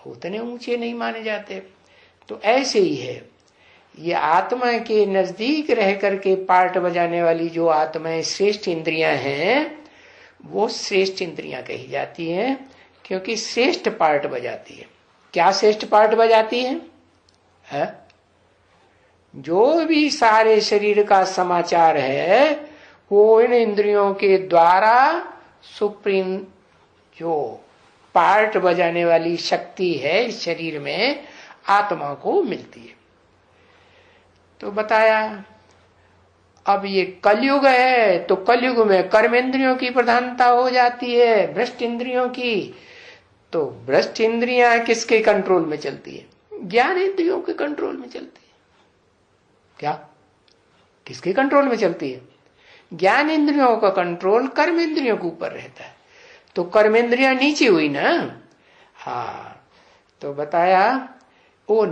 उतने ऊंचे नहीं माने जाते। तो ऐसे ही है, ये आत्मा के नजदीक रह करके पार्ट बजाने वाली जो आत्माएं श्रेष्ठ इंद्रियां हैं, वो श्रेष्ठ इंद्रियां कही जाती हैं, क्योंकि श्रेष्ठ पार्ट बजाती है। क्या श्रेष्ठ पार्ट बजाती है? जो भी सारे शरीर का समाचार है वो इन इंद्रियों के द्वारा सुप्रीम जो पार्ट बजाने वाली शक्ति है इस शरीर में, आत्मा को मिलती है। तो बताया अब ये कलयुग है, तो कलयुग में कर्मेंद्रियों की प्रधानता हो जाती है, भ्रष्ट इंद्रियों की। तो भ्रष्ट इंद्रियां किसके कंट्रोल में चलती है? ज्ञान इंद्रियों के कंट्रोल में चलती है। क्या? किसके कंट्रोल में चलती है? ज्ञान इंद्रियों का कंट्रोल कर्म इंद्रियों के ऊपर रहता है। तो कर्मेंद्रियां नीचे हुई ना। हाँ, तो बताया वो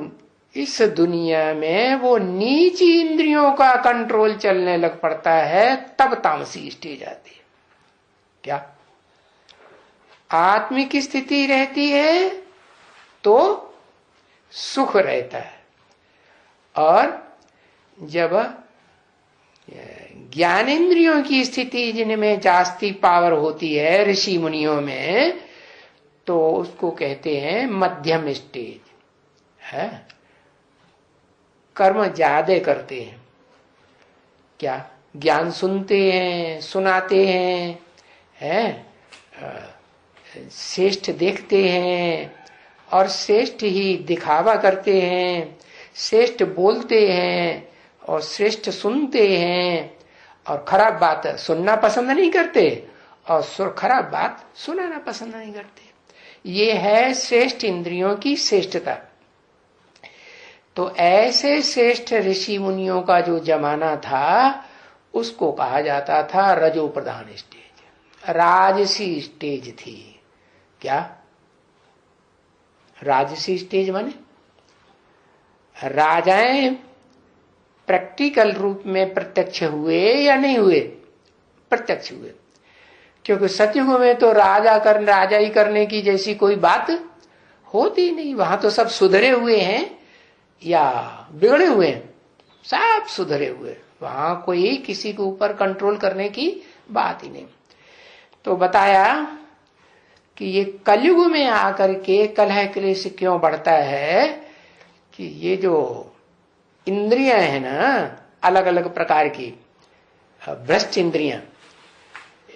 इस दुनिया में वो नीची इंद्रियों का कंट्रोल चलने लग पड़ता है, तब तामसी स्टेज आती है। क्या? आत्मिक स्थिति रहती है तो सुख रहता है, और जब ज्ञानेंद्रियों की स्थिति जिनमें जास्ती पावर होती है ऋषि मुनियों में, तो उसको कहते हैं मध्यम स्टेज है। कर्म ज्यादा करते हैं, क्या? ज्ञान सुनते हैं, सुनाते हैं, श्रेष्ठ देखते हैं और श्रेष्ठ ही दिखावा करते हैं, श्रेष्ठ बोलते हैं और श्रेष्ठ सुनते हैं, और खराब बात सुनना पसंद नहीं करते और खराब बात सुनाना पसंद नहीं करते। ये है श्रेष्ठ इंद्रियों की श्रेष्ठता। तो ऐसे श्रेष्ठ ऋषि मुनियों का जो जमाना था उसको कहा जाता था रजो प्रधान स्टेज, राजसी स्टेज थी। क्या? राजसी स्टेज माने राजाएं प्रैक्टिकल रूप में प्रत्यक्ष हुए या नहीं हुए? प्रत्यक्ष हुए, क्योंकि सतयुग में तो राजा ही करने की जैसी कोई बात होती नहीं। वहां तो सब सुधरे हुए हैं या बिगड़े हुए हैं, सब सुधरे हुए। वहां कोई किसी के ऊपर कंट्रोल करने की बात ही नहीं। तो बताया कि ये कलयुग में आकर के कलह क्लेश क्यों बढ़ता है कि ये जो इंद्रियां हैं ना, अलग अलग प्रकार की भ्रष्ट इंद्रियां,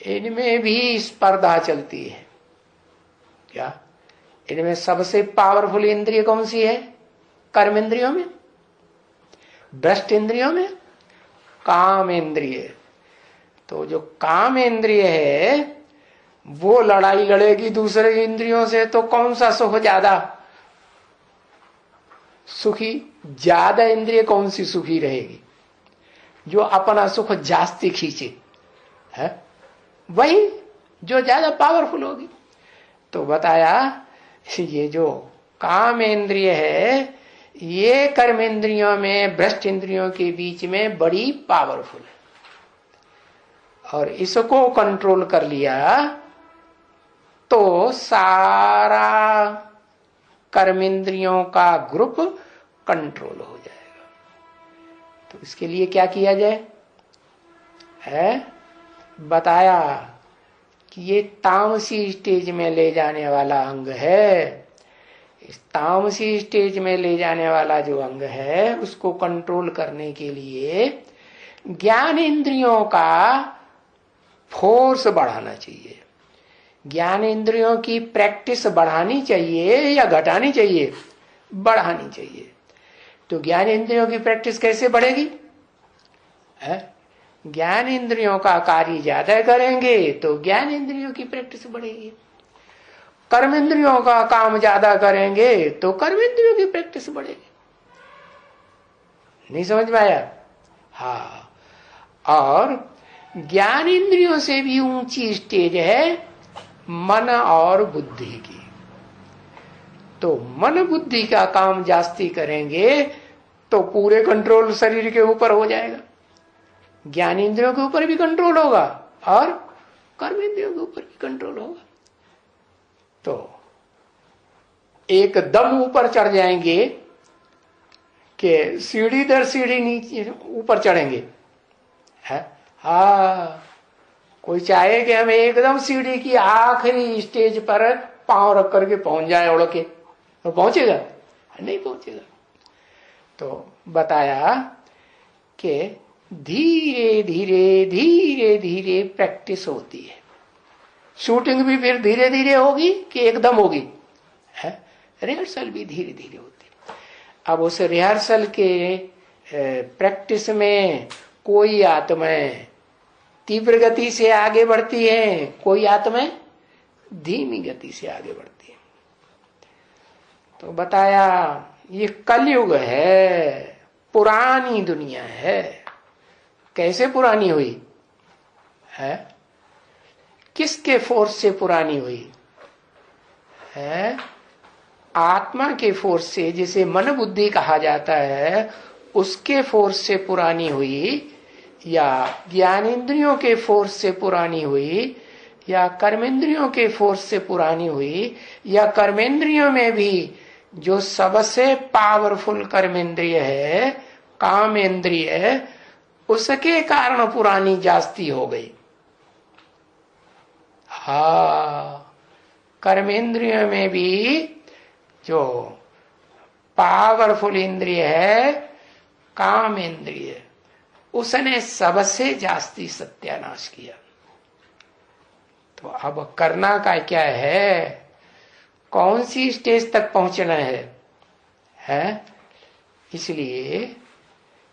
इनमें भी स्पर्धा चलती है। क्या? इनमें सबसे पावरफुल इंद्रिय कौन सी है? कर्म इंद्रियों में। भ्रष्ट इंद्रियों में काम इंद्रिय। तो जो काम इंद्रिय है वो लड़ाई लड़ेगी दूसरे इंद्रियों से, तो कौन सा सुख ज्यादा सुखी? ज्यादा इंद्रिय कौन सी सुखी रहेगी? जो अपना सुख जास्ती खींचे है, वही जो ज्यादा पावरफुल होगी। तो बताया ये जो काम इंद्रिय है ये कर्म इंद्रियों में, भ्रष्ट इंद्रियों के बीच में बड़ी पावरफुल है, और इसको कंट्रोल कर लिया तो सारा कर्मेंद्रियों का ग्रुप कंट्रोल हो जाएगा। तो इसके लिए क्या किया जाए है? बताया कि ये तामसी स्टेज में ले जाने वाला अंग है। इस तामसी स्टेज में ले जाने वाला जो अंग है उसको कंट्रोल करने के लिए ज्ञान इंद्रियों का फोर्स बढ़ाना चाहिए। ज्ञान इंद्रियों की प्रैक्टिस बढ़ानी चाहिए या घटानी चाहिए? बढ़ानी चाहिए। तो ज्ञान इंद्रियों की प्रैक्टिस कैसे बढ़ेगी है? ज्ञान इंद्रियों का कार्य ज्यादा करेंगे तो ज्ञान इंद्रियों की प्रैक्टिस बढ़ेगी। कर्म इंद्रियों का काम ज्यादा करेंगे तो कर्म इंद्रियों की प्रैक्टिस बढ़ेगी। नहीं समझ में आया? हाँ, और ज्ञान इंद्रियों से भी ऊंची स्टेज है मन और बुद्धि की। तो मन बुद्धि का काम जास्ती करेंगे तो पूरे कंट्रोल शरीर के ऊपर हो जाएगा। ज्ञान इंद्रियों के ऊपर भी कंट्रोल होगा और कर्म इंद्रियों के ऊपर भी कंट्रोल होगा। तो एकदम ऊपर चढ़ जाएंगे कि सीढ़ी दर सीढ़ी नीचे ऊपर चढ़ेंगे है। हाँ, कोई चाहे कि हम एकदम सीढ़ी की आखिरी स्टेज पर पांव रख करके पहुंच जाए उड़ के, तो पहुंचेगा? नहीं पहुंचेगा। तो बताया कि धीरे धीरे धीरे धीरे प्रैक्टिस होती है। शूटिंग भी फिर धीरे धीरे होगी कि एकदम होगी? है, रिहर्सल भी धीरे धीरे होती। अब उस रिहर्सल के प्रैक्टिस में कोई आत्माएं तीव्र गति से आगे बढ़ती है, कोई आत्माएं धीमी गति से आगे बढ़ती है। तो बताया ये कलयुग है, पुरानी दुनिया है। कैसे पुरानी हुई है? किसके फोर्स से पुरानी हुई है? आत्मा के फोर्स से, जिसे मन बुद्धि कहा जाता है, उसके फोर्स से पुरानी हुई, या ज्ञानेंद्रियों के फोर्स से पुरानी हुई, या कर्मेंद्रियों के फोर्स से पुरानी हुई, या कर्मेंद्रियों में भी जो सबसे पावरफुल कर्मेंद्रिय है, कामेंद्रिय, उसके कारण पुरानी जास्ती हो गई। कर्मेंद्रियों में भी जो पावरफुल इंद्रिय है, काम इंद्रिय, उसने सबसे जास्ती सत्यानाश किया। तो अब करना का क्या है? कौन सी स्टेज तक पहुंचना है? इसलिए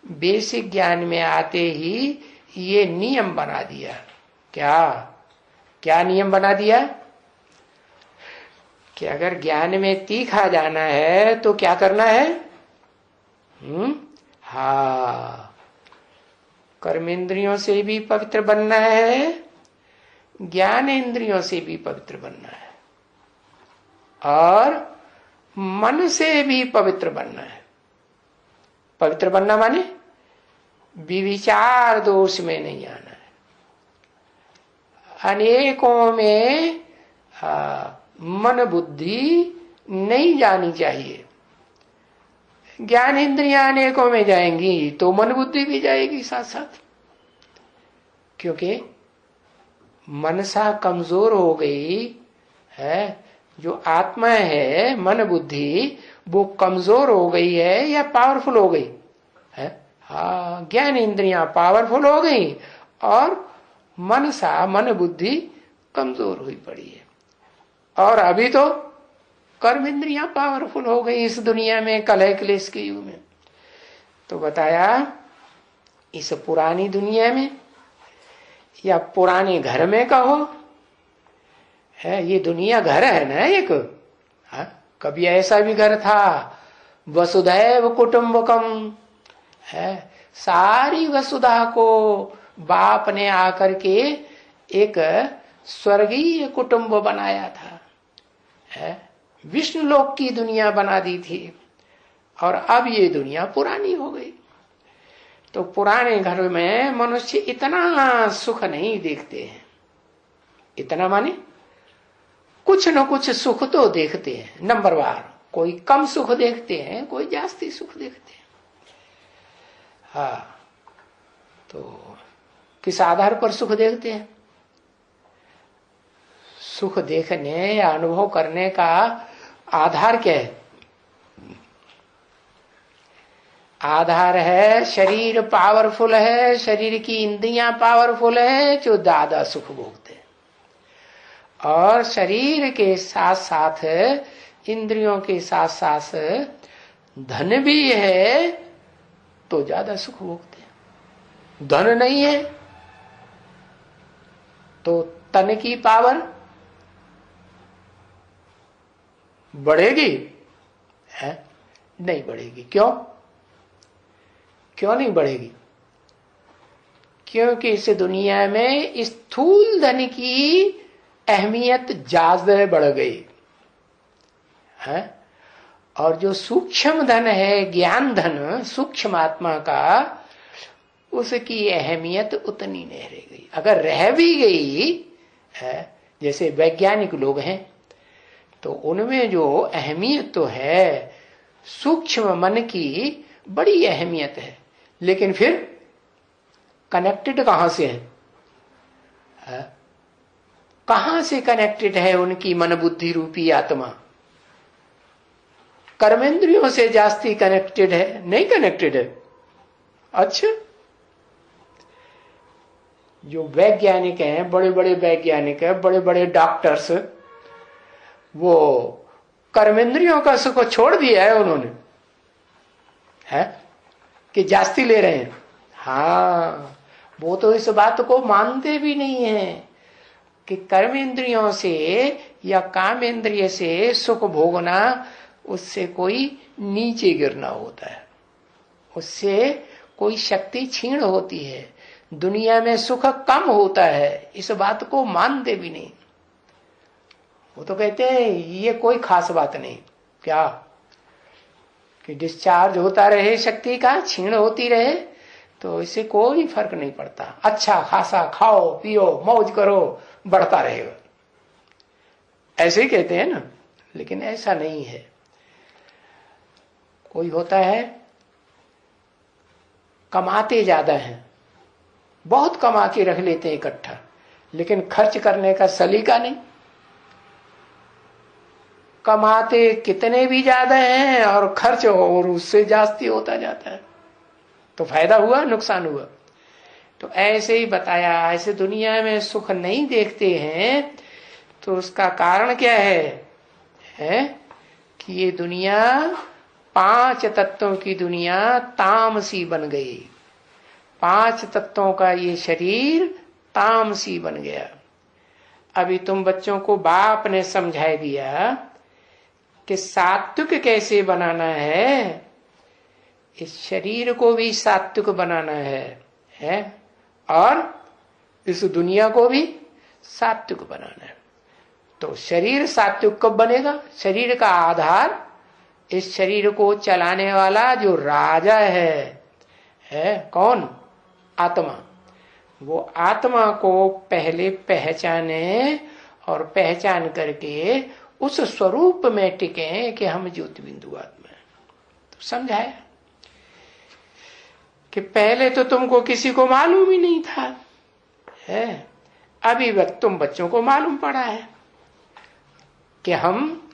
बेसिक ज्ञान में आते ही ये नियम बना दिया। क्या नियम बना दिया? कि अगर ज्ञान में तीखा जाना है तो क्या करना है? कर्मेंद्रियों से भी पवित्र बनना है, ज्ञान इंद्रियों से भी पवित्र बनना है, और मन से भी पवित्र बनना है। पवित्र बनना माने विविचार दोष में नहीं आना है। अनेकों में मन बुद्धि नहीं जानी चाहिए। ज्ञान इंद्रियां अनेकों में जाएंगी तो मन बुद्धि भी जाएगी साथ साथ, क्योंकि मनसा कमजोर हो गई है। जो आत्मा है, मन बुद्धि, वो कमजोर हो गई है या पावरफुल हो गई है? ज्ञान इंद्रियां पावरफुल हो गई और मनसा, मन बुद्धि कमजोर हुई पड़ी है। और अभी तो कर्म इंद्रियां पावरफुल हो गई इस दुनिया में, कलह क्लेश के युग में। तो बताया इस पुरानी दुनिया में या पुराने घर में कहो, है ये दुनिया घर है ना एक। कभी ऐसा भी घर था, वसुधैव कुटुंबकम है, सारी वसुधा को बाप ने आकर के एक स्वर्गीय कुटुंब बनाया था, है विष्णु लोक की दुनिया बना दी थी। और अब ये दुनिया पुरानी हो गई। तो पुराने घर में मनुष्य इतना सुख नहीं देखते हैं। इतना माने कुछ न कुछ सुख तो देखते हैं नंबरवार। कोई कम सुख देखते हैं, कोई जास्ती सुख देखते हैं। तो किस आधार पर सुख देखते हैं? सुख देखने या अनुभव करने का आधार क्या है? आधार है शरीर पावरफुल है, शरीर की इंद्रियां पावरफुल है जो ज्यादा सुख भोगते हैं, और शरीर के साथ साथ इंद्रियों के साथ साथ धन भी है तो ज्यादा सुख भोगते हैं। धन नहीं है तो तन की पावर बढ़ेगी है? नहीं बढ़ेगी। क्यों नहीं बढ़ेगी? क्योंकि इस दुनिया में स्थूल धन की अहमियत ज्यादा बढ़ गई है, और जो सूक्ष्म धन है, ज्ञान धन, सूक्ष्म आत्मा का, उसकी अहमियत उतनी नहीं रह गई। अगर रह भी गई है, जैसे वैज्ञानिक लोग हैं, तो उनमें जो अहमियत तो है, सूक्ष्म मन की बड़ी अहमियत है, लेकिन फिर कनेक्टेड कहां से है? कहां से कनेक्टेड है उनकी मन बुद्धि रूपी आत्मा? कर्मेंद्रियों से जास्ती कनेक्टेड है? नहीं कनेक्टेड है। अच्छा, जो वैज्ञानिक हैं, बड़े बड़े वैज्ञानिक हैं, बड़े बड़े डॉक्टर्स, वो कर्मेंद्रियों का सुख छोड़ दिया है उन्होंने, है कि जास्ती ले रहे हैं। हाँ, वो तो इस बात को मानते भी नहीं है कि कर्मेंद्रियों से या कामेंद्रिय से सुख भोगना, उससे कोई नीचे गिरना होता है, उससे कोई शक्ति क्षीण होती है, दुनिया में सुख कम होता है, इस बात को मानते भी नहीं। वो तो कहते हैं ये कोई खास बात नहीं, क्या कि डिस्चार्ज होता रहे शक्ति का, क्षीण होती रहे, तो इससे कोई फर्क नहीं पड़ता, अच्छा खासा खाओ पियो मौज करो, बढ़ता रहेगा, ऐसे ही कहते हैं ना। लेकिन ऐसा नहीं है। कोई होता है कमाते ज्यादा हैं, बहुत कमा के रख लेते हैं इकट्ठा, लेकिन खर्च करने का सलीका नहीं। कमाते कितने भी ज्यादा हैं और खर्च और उससे जास्ती होता जाता है, तो फायदा हुआ नुकसान हुआ। तो ऐसे ही बताया, ऐसे दुनिया में सुख नहीं देखते हैं, तो उसका कारण क्या है कि ये दुनिया 5 तत्वों की दुनिया तामसी बन गई। 5 तत्वों का ये शरीर तामसी बन गया। अभी तुम बच्चों को बाप ने समझा दिया कि सात्विक कैसे बनाना है, इस शरीर को भी सात्विक बनाना है और इस दुनिया को भी सात्विक बनाना है। तो शरीर सात्विक कब बनेगा? शरीर का आधार, इस शरीर को चलाने वाला जो राजा है कौन? आत्मा। वो आत्मा को पहले पहचाने और पहचान करके उस स्वरूप में टिके कि हम ज्योति बिंदु आत्मा है। तो समझाया कि पहले तो तुमको किसी को मालूम ही नहीं था, है अभी तुम बच्चों को मालूम पड़ा है कि हम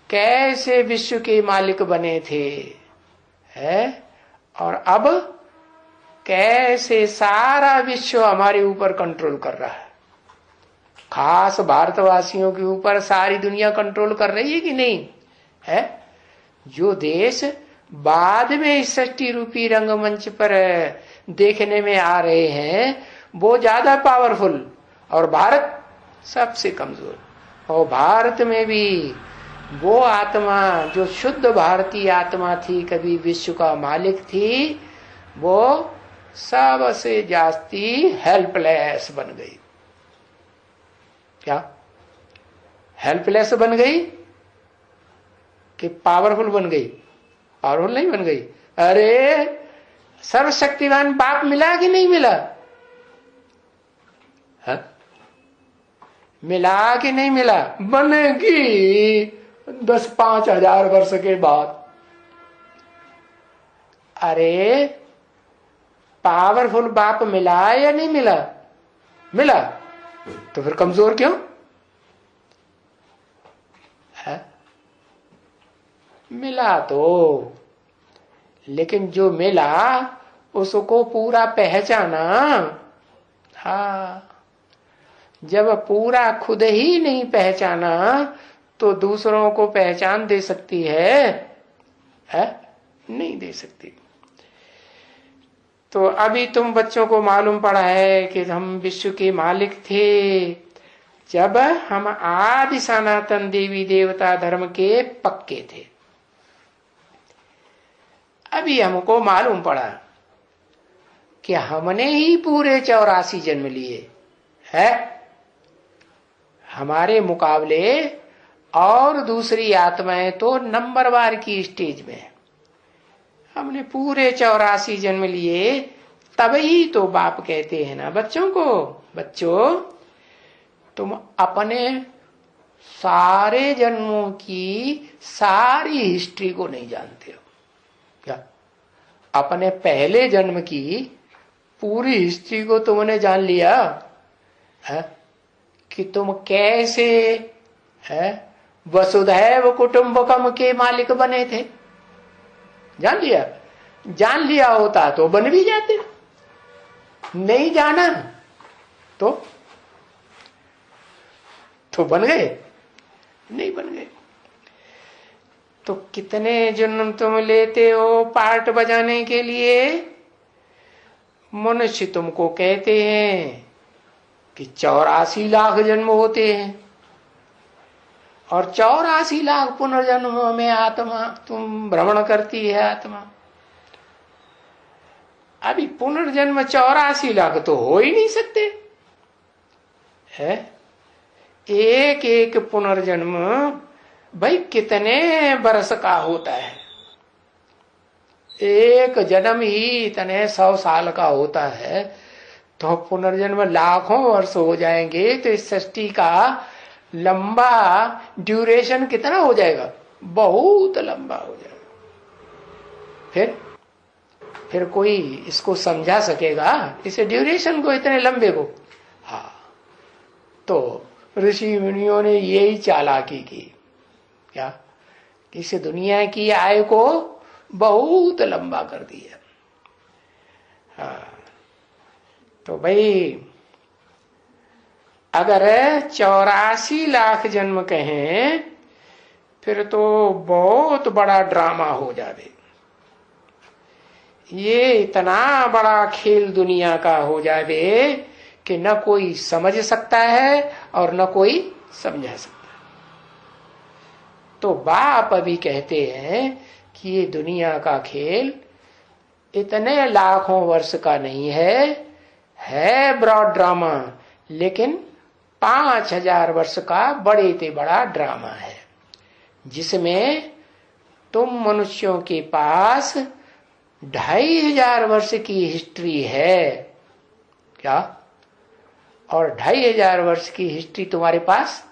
कैसे विश्व के मालिक बने थे, है और अब कैसे सारा विश्व हमारे ऊपर कंट्रोल कर रहा है। खास भारतवासियों के ऊपर सारी दुनिया कंट्रोल कर रही है कि नहीं है? जो देश बाद में इस सृष्टि रूपी रंगमंच पर देखने में आ रहे हैं वो ज्यादा पावरफुल और भारत सबसे कमजोर। और भारत में भी वो आत्मा जो शुद्ध भारतीय आत्मा थी, कभी विश्व का मालिक थी, वो सबसे जास्ती हेल्पलेस बन गई। क्या हेल्पलेस बन गई कि पावरफुल बन गई? पावरफुल नहीं बन गई। अरे सर्वशक्तिमान बाप मिला कि नहीं मिला? है? मिला कि नहीं मिला? बनेगी 10-5 हजार वर्ष के बाद। अरे पावरफुल बाप मिला या नहीं मिला? मिला। तो फिर कमजोर क्यों है? मिला तो, लेकिन जो मिला उसको पूरा पहचाना। हाँ, जब पूरा खुद ही नहीं पहचाना तो दूसरों को पहचान दे सकती है? नहीं दे सकती। तो अभी तुम बच्चों को मालूम पड़ा है कि हम विश्व के मालिक थे जब हम आदि सनातन देवी देवता धर्म के पक्के थे। अभी हमको मालूम पड़ा कि हमने ही पूरे 84 जन्म लिए है। हमारे मुकाबले और दूसरी आत्माएं तो नंबरवार की स्टेज में है। हमने पूरे 84 जन्म लिए, तभी तो बाप कहते हैं ना बच्चों को, बच्चों तुम अपने सारे जन्मों की सारी हिस्ट्री को नहीं जानते हो। क्या अपने पहले जन्म की पूरी हिस्ट्री को तुमने जान लिया है कि तुम कैसे है वसुधैव कुटुंबकम के मालिक बने थे? जान लिया? जान लिया होता तो बन भी जाते। नहीं जाना तो बन गए? नहीं बन गए। तो कितने जन्म तुम लेते हो पार्ट बजाने के लिए? मनुष्य तुमको कहते हैं कि 84 लाख जन्म होते हैं, और 84 लाख पुनर्जन्म में आत्मा तुम भ्रमण करती है आत्मा। अभी पुनर्जन्म 84 लाख तो हो ही नहीं सकते है। एक एक पुनर्जन्म भाई कितने वर्ष का होता है? एक जन्म ही इतने 100 साल का होता है, तो पुनर्जन्म लाखों वर्ष हो जाएंगे, तो इस सृष्टि का लंबा ड्यूरेशन कितना हो जाएगा? बहुत लंबा हो जाएगा। फिर कोई इसको समझा सकेगा इस ड्यूरेशन को, इतने लंबे को? हाँ, तो ऋषि मुनियों ने यही चालाकी की, क्या? इस दुनिया की आयु को बहुत लंबा कर दिया। हाँ, तो भाई अगर 84 लाख जन्म कहें, फिर तो बहुत बड़ा ड्रामा हो जाए। ये इतना बड़ा खेल दुनिया का हो जाए कि न कोई समझ सकता है और न कोई समझा सकता है। तो बाप अभी कहते हैं कि ये दुनिया का खेल इतने लाखों वर्ष का नहीं है ब्रॉड ड्रामा, लेकिन 5000 वर्ष का बड़े से बड़ा ड्रामा है, जिसमें तुम मनुष्यों के पास 2500 वर्ष की हिस्ट्री है। क्या? और 2500 वर्ष की हिस्ट्री तुम्हारे पास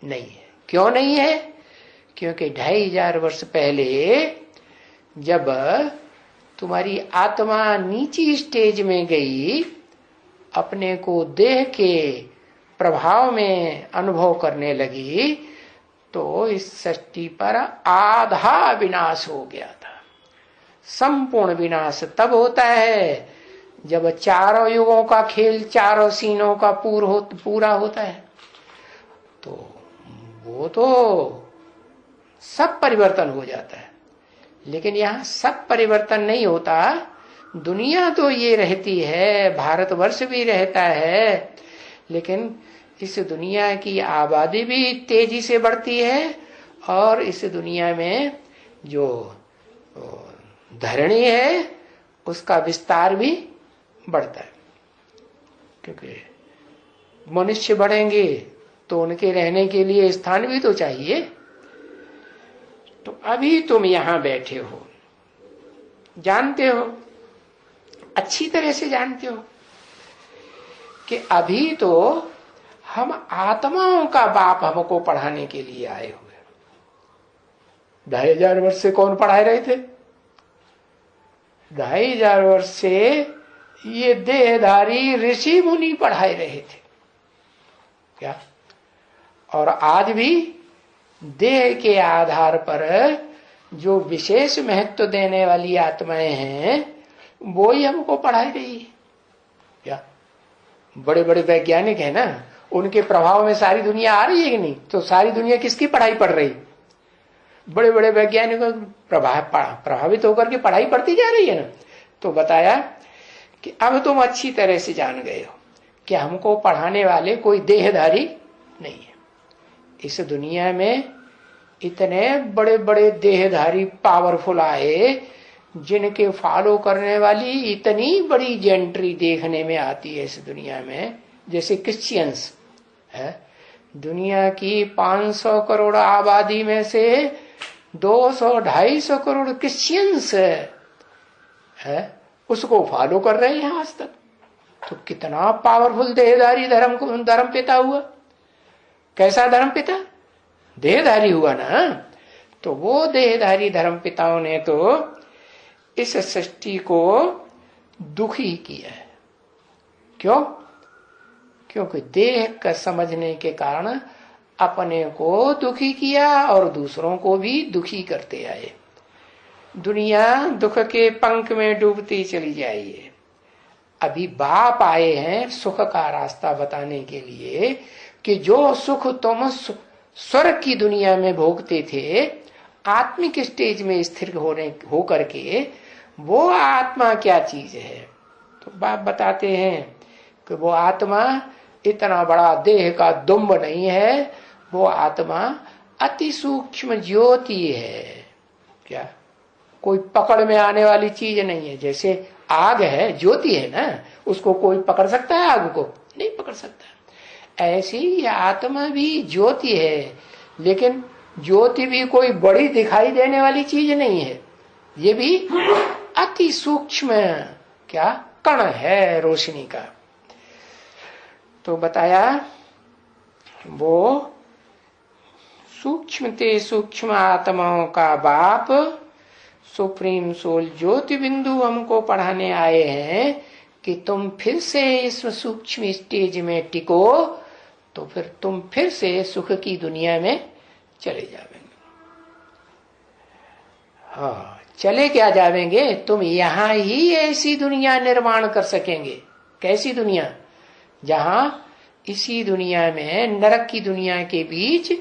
नहीं है। क्यों नहीं है? क्योंकि 2500 वर्ष पहले जब तुम्हारी आत्मा नीची स्टेज में गई, अपने को देह के प्रभाव में अनुभव करने लगी, तो इस सृष्टि पर आधा विनाश हो गया था। संपूर्ण विनाश तब होता है जब चारों युगों का खेल, चारों सीनों का पूरा होता है। तो वो तो सब परिवर्तन हो जाता है, लेकिन यहाँ सब परिवर्तन नहीं होता। दुनिया तो ये रहती है, भारतवर्ष भी रहता है, लेकिन इस दुनिया की आबादी भी तेजी से बढ़ती है, और इस दुनिया में जो धरणी है उसका विस्तार भी बढ़ता है। क्योंकि मनुष्य बढ़ेंगे तो उनके रहने के लिए स्थान भी तो चाहिए। तो अभी तुम यहां बैठे हो, जानते हो, अच्छी तरह से जानते हो कि अभी तो हम आत्माओं का बाप हमको पढ़ाने के लिए आए हुए। 2500 वर्ष से कौन पढ़ाए रहे थे? 2500 वर्ष से ये देहधारी ऋषि मुनि पढ़ाए रहे थे। क्या? और आज भी देह के आधार पर जो विशेष महत्व देने वाली आत्माएं हैं, वो ही हमको पढ़ाई रही है। क्या? बड़े बड़े वैज्ञानिक है ना, उनके प्रभाव में सारी दुनिया आ रही है कि नहीं? तो सारी दुनिया किसकी पढ़ाई पढ़ रही? बड़े बड़े वैज्ञानिकों प्रभावित होकर के पढ़ाई पढ़ती जा रही है ना। तो बताया कि अब तुम अच्छी तरह से जान गए हो कि हमको पढ़ाने वाले कोई देहधारी नहीं है। इस दुनिया में इतने बड़े बड़े देहधारी पावरफुल आए, जिनके फॉलो करने वाली इतनी बड़ी जेंट्री देखने में आती है इस दुनिया में। जैसे क्रिश्चियंस है, दुनिया की 500 करोड़ आबादी में से 200-250 करोड़ क्रिश्चियंस है, उसको फॉलो कर रहे हैं आज तक। तो कितना पावरफुल देहधारी धर्म पिता हुआ। कैसा धर्म पिता? देहधारी हुआ ना। तो वो देहधारी धर्म पिताओं ने तो इस सृष्टि को दुखी किया है। क्यों? क्योंकि देह का समझने के कारण अपने को दुखी किया और दूसरों को भी दुखी करते आए। दुनिया दुख के पंख में डूबती चली जाइए। अभी बाप आए हैं सुख का रास्ता बताने के लिए कि जो सुख तुम स्वर्ग की दुनिया में भोगते थे, आत्मिक स्टेज में स्थिर हो करके, वो आत्मा क्या चीज है। तो बाप बताते हैं कि वो आत्मा इतना बड़ा देह का दुम्ब नहीं है, वो आत्मा अति सूक्ष्म ज्योति है। क्या कोई पकड़ में आने वाली चीज नहीं है। जैसे आग है, ज्योति है ना, उसको कोई पकड़ सकता है? आग को नहीं पकड़ सकता। ऐसी ये आत्मा भी ज्योति है, लेकिन ज्योति भी कोई बड़ी दिखाई देने वाली चीज नहीं है। ये भी अति सूक्ष्म क्या कण है रोशनी का। तो बताया वो सूक्ष्मते सूक्ष्म आत्माओं का बाप सुप्रीम सोल ज्योति बिंदु हमको पढ़ाने आए हैं कि तुम फिर से इस सूक्ष्म स्टेज में टिको, तो फिर तुम फिर से सुख की दुनिया में चले जावेंगे। हाँ, चले क्या जावेंगे, तुम यहां ही ऐसी दुनिया निर्माण कर सकेंगे। कैसी दुनिया? जहां इसी दुनिया में, नरक की दुनिया के बीच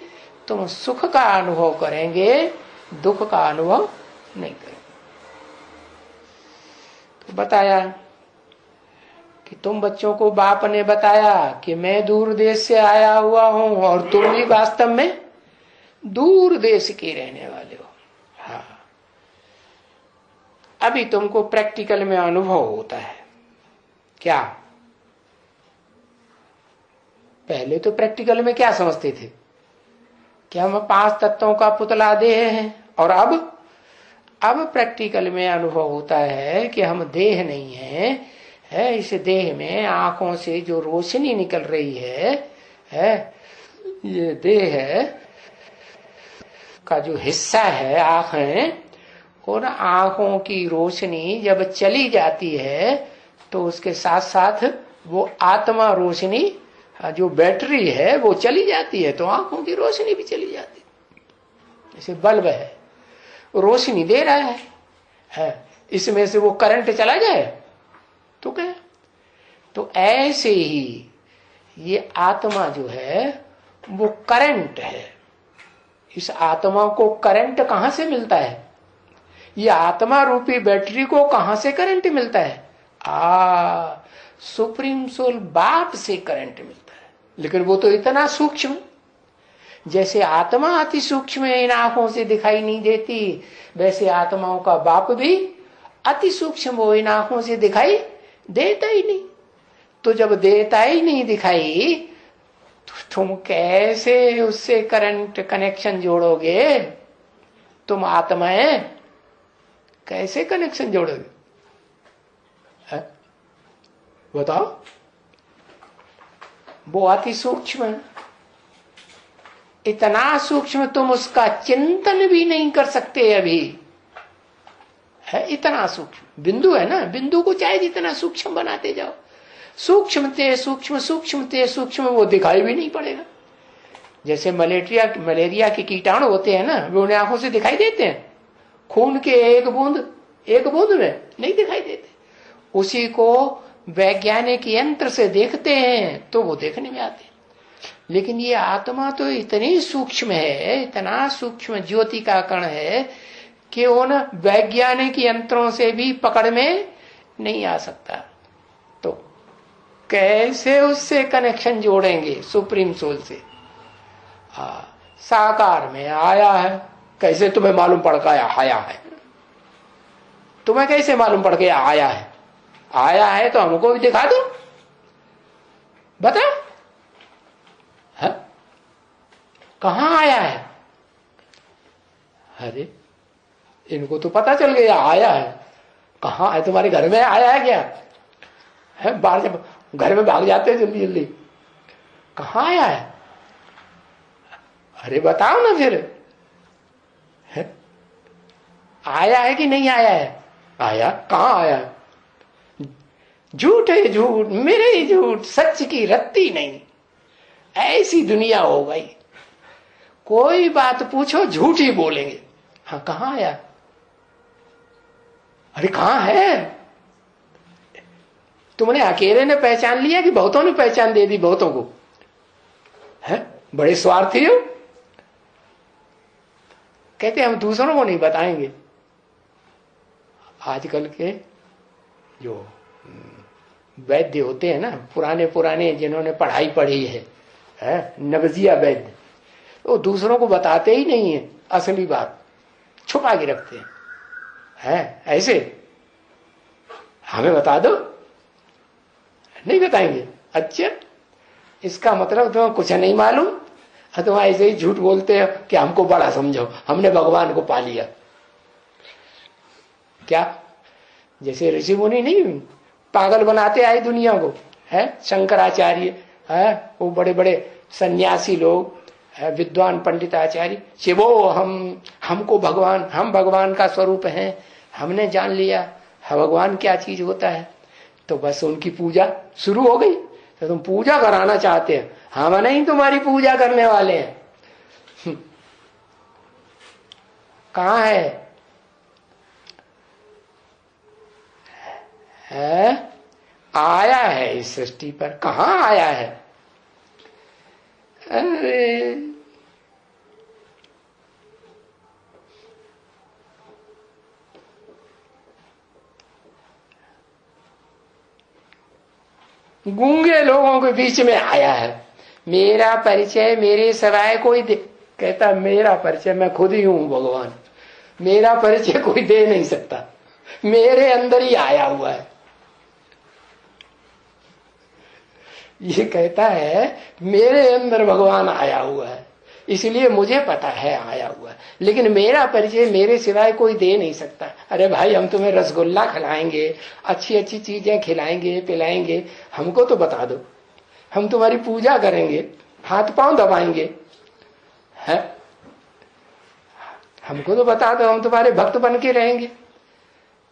तुम सुख का अनुभव करेंगे, दुख का अनुभव नहीं करेंगे। तो बताया कि तुम बच्चों को बाप ने बताया कि मैं दूर देश से आया हुआ हूं और तुम भी वास्तव में दूर देश के रहने वाले हो। हाँ, अभी तुमको प्रैक्टिकल में अनुभव होता है। क्या पहले तो प्रैक्टिकल में क्या समझते थे कि हम 5 तत्वों का पुतला देह हैं, और अब प्रैक्टिकल में अनुभव होता है कि हम देह नहीं है। इस देह में आंखों से जो रोशनी निकल रही है, ये देह का जो हिस्सा है आंखें, और आंखों की रोशनी जब चली जाती है तो उसके साथ साथ वो आत्मा रोशनी, जो बैटरी है, वो चली जाती है, तो आंखों की रोशनी भी चली जाती है। जैसे बल्ब है, रोशनी दे रहा है, इसमें से वो करंट चला जाए तो क्या? तो ऐसे ही ये आत्मा जो है वो करंट है। इस आत्मा को करंट कहां से मिलता है? ये आत्मा रूपी बैटरी को कहां से करंट मिलता है? सुप्रीम सोल बाप से करंट मिलता है। लेकिन वो तो इतना सूक्ष्म, जैसे आत्मा अति सूक्ष्म इन आंखों से दिखाई नहीं देती, वैसे आत्माओं का बाप भी अति सूक्ष्म, वो इन आंखों से दिखाई देता ही नहीं। तो जब देता ही नहीं दिखाई, तो तुम कैसे उससे करंट कनेक्शन जोड़ोगे? तुम आत्माएं कैसे कनेक्शन जोड़ोगे? बताओ। वो अति सूक्ष्म है, इतना सूक्ष्म तुम उसका चिंतन भी नहीं कर सकते अभी है। इतना सूक्ष्म बिंदु है ना, बिंदु को चाहे जितना सूक्ष्म बनाते जाओ, सूक्ष्मते सूक्ष्म सूक्ष्मते सूक्ष्म वो दिखाई भी नहीं पड़ेगा। जैसे मलेरिया के कीटाणु होते हैं ना, वो उन्हें आंखों से दिखाई देते हैं, खून के एक बूंद में नहीं दिखाई देते। उसी को वैज्ञानिक यंत्र से देखते हैं तो वो देखने में आते हैं। लेकिन ये आत्मा तो इतनी सूक्ष्म है, इतना सूक्ष्म ज्योति का कण है कि उन वैज्ञानिक यंत्रों से भी पकड़ में नहीं आ सकता। तो कैसे उससे कनेक्शन जोड़ेंगे सुप्रीम सोल से? साकार में आया है, कैसे तुम्हें मालूम पड़ गया आया है? तुम्हें कैसे मालूम पड़ गया आया है? आया है तो हमको भी दिखा दो, बता। कहां आया है? अरे इनको तो पता चल गया आया है। कहां है? तुम्हारे घर में आया है क्या? है बाहर जब घर में भाग जाते हैं जल्दी जल्दी, कहां आया है? अरे बताओ ना फिर, है? आया है कि नहीं आया है? आया, कहां आया है? झूठ है झूठ, मेरे ही झूठ, सच की रत्ती नहीं। ऐसी दुनिया हो गई, कोई बात पूछो झूठ ही बोलेंगे। हाँ, कहां आया? अरे कहां है? तुमने अकेले ने पहचान लिया कि बहुतों ने पहचान दे दी बहुतों को? है बड़े स्वार्थी हो। कहते हम दूसरों को नहीं बताएंगे। आजकल के जो वैद्य होते हैं ना, पुराने पुराने जिन्होंने पढ़ाई पढ़ी है, नवजिया वैद्य, वो दूसरों को बताते ही नहीं है, असली बात छुपा के रखते हैं। ऐसे हमें बता दो, नहीं बताएंगे। अच्छा, इसका मतलब तुम्हें कुछ नहीं मालूम, तुम ऐसे ही झूठ बोलते हो कि हमको बड़ा समझो, हमने भगवान को पा लिया। क्या जैसे ऋषि मुनि नहीं पागल बनाते आए दुनिया को, है शंकराचार्य, है वो बड़े बड़े सन्यासी लोग, विद्वान पंडित आचार्य, शिवो हमको भगवान, हम भगवान का स्वरूप हैं, हमने जान लिया भगवान क्या चीज होता है। तो बस उनकी पूजा शुरू हो गई। तो तुम पूजा कराना चाहते हो, हम नहीं तुम्हारी पूजा करने वाले हैं। कहाँ है आया है इस सृष्टि पर? कहाँ आया है? अरे गूंगे लोगों के बीच में आया है। मेरा परिचय मेरे सिवाय कोई दे, कहता मेरा परिचय मैं खुद ही हूं भगवान, मेरा परिचय कोई दे नहीं सकता, मेरे अंदर ही आया हुआ है। ये कहता है मेरे अंदर भगवान आया हुआ है, इसलिए मुझे पता है आया हुआ है, लेकिन मेरा परिचय मेरे सिवाय कोई दे नहीं सकता। अरे भाई, हम तुम्हें रसगुल्ला खिलाएंगे, अच्छी अच्छी चीजें खिलाएंगे पिलाएंगे, हमको तो बता दो, हम तुम्हारी पूजा करेंगे, हाथ पांव दबाएंगे, है हमको तो बता दो, हम तुम्हारे भक्त बन के रहेंगे।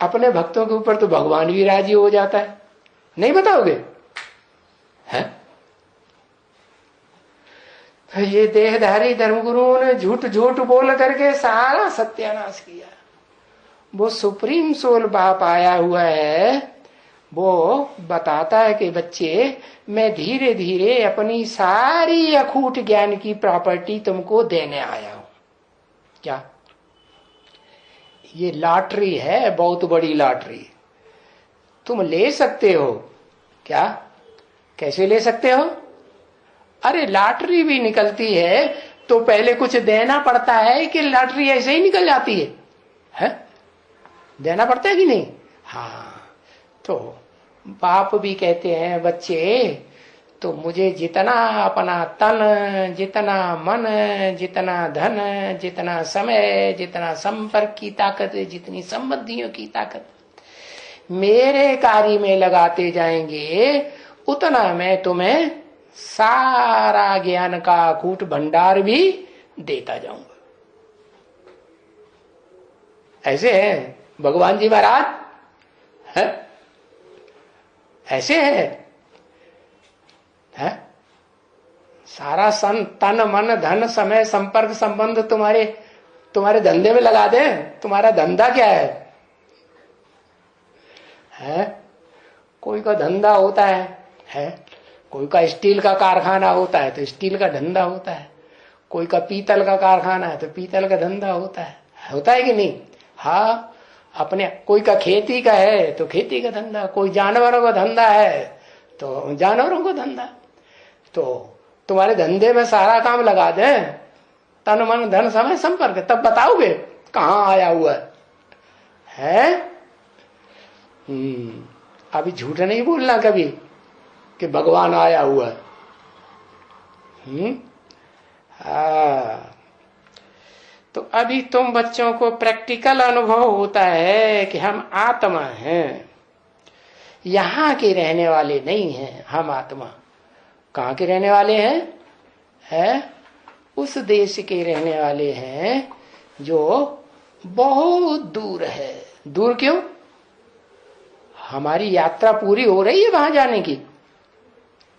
अपने भक्तों के ऊपर तो भगवान भी राजी हो जाता है, नहीं बताओगे? है तो ये देहधारी धर्मगुरुओं ने झूठ झूठ बोल करके सारा सत्यानाश किया। वो सुप्रीम सोल बाप आया हुआ है, वो बताता है कि बच्चे, मैं धीरे धीरे अपनी सारी अखूट ज्ञान की प्रॉपर्टी तुमको देने आया हूं। क्या ये लॉटरी है? बहुत बड़ी लॉटरी, तुम ले सकते हो। क्या कैसे ले सकते हो? अरे लॉटरी भी निकलती है तो पहले कुछ देना पड़ता है कि लॉटरी ऐसे ही निकल जाती है? देना पड़ता है कि नहीं? हाँ, तो बाप भी कहते हैं बच्चे, तो मुझे जितना अपना तन, जितना मन, जितना धन, जितना समय, जितना संपर्क की ताकत, जितनी संबंधियों की ताकत मेरे कार्य में लगाते जाएंगे, उतना मैं तुम्हें सारा ज्ञान का कूट भंडार भी देता जाऊंगा। ऐसे है भगवान जी महाराज, है ऐसे है सारा तन मन धन समय संपर्क संबंध तुम्हारे धंधे में लगा दे। तुम्हारा धंधा क्या है? कोई का धंधा होता है, कोई का स्टील का कारखाना होता है तो स्टील का धंधा होता है, कोई का पीतल का कारखाना है तो पीतल का धंधा होता है कि नहीं? हाँ, अपने कोई का खेती का है तो खेती का धंधा, कोई जानवरों का धंधा है तो जानवरों का धंधा। तो तुम्हारे धंधे में सारा काम लगा दे, तन मन धन समय संपर्क, तब बताओगे कहाँ आया हुआ है? अभी झूठ नहीं बोलना कभी कि भगवान आया हुआ है। तो अभी तुम बच्चों को प्रैक्टिकल अनुभव होता है कि हम आत्मा हैं, यहाँ के रहने वाले नहीं हैं। हम आत्मा कहाँ के रहने वाले हैं? उस देश के रहने वाले हैं जो बहुत दूर है। दूर क्यों? हमारी यात्रा पूरी हो रही है वहां जाने की,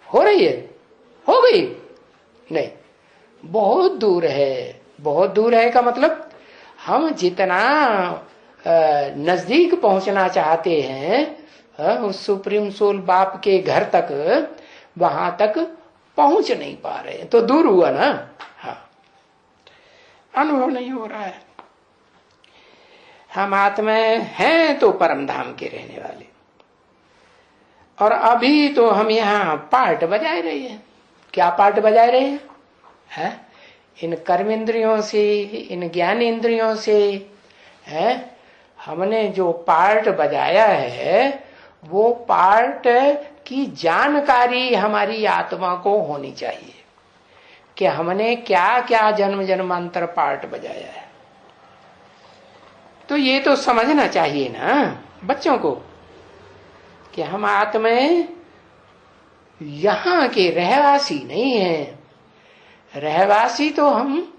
हो रही है, हो गई नहीं, बहुत दूर है। बहुत दूर है का मतलब हम जितना नजदीक पहुंचना चाहते हैं उस सुप्रीम सोल बाप के घर तक, वहां तक पहुंच नहीं पा रहे, तो दूर हुआ ना। हाँ, अनुभव नहीं हो रहा है। हम आत्माएं हैं तो परम धाम के रहने वाले, और अभी तो हम यहाँ पार्ट बजाए रहे हैं। क्या पार्ट बजाए रहे हैं? है? इन कर्मेंद्रियों से, इन ज्ञान इंद्रियों से है, हमने जो पार्ट बजाया है, वो पार्ट की जानकारी हमारी आत्मा को होनी चाहिए कि हमने क्या क्या जन्म जन्मांतर पार्ट बजाया है। तो ये तो समझना चाहिए ना बच्चों को कि हम आत्माएं यहां के रहवासी नहीं हैं। रहवासी तो हम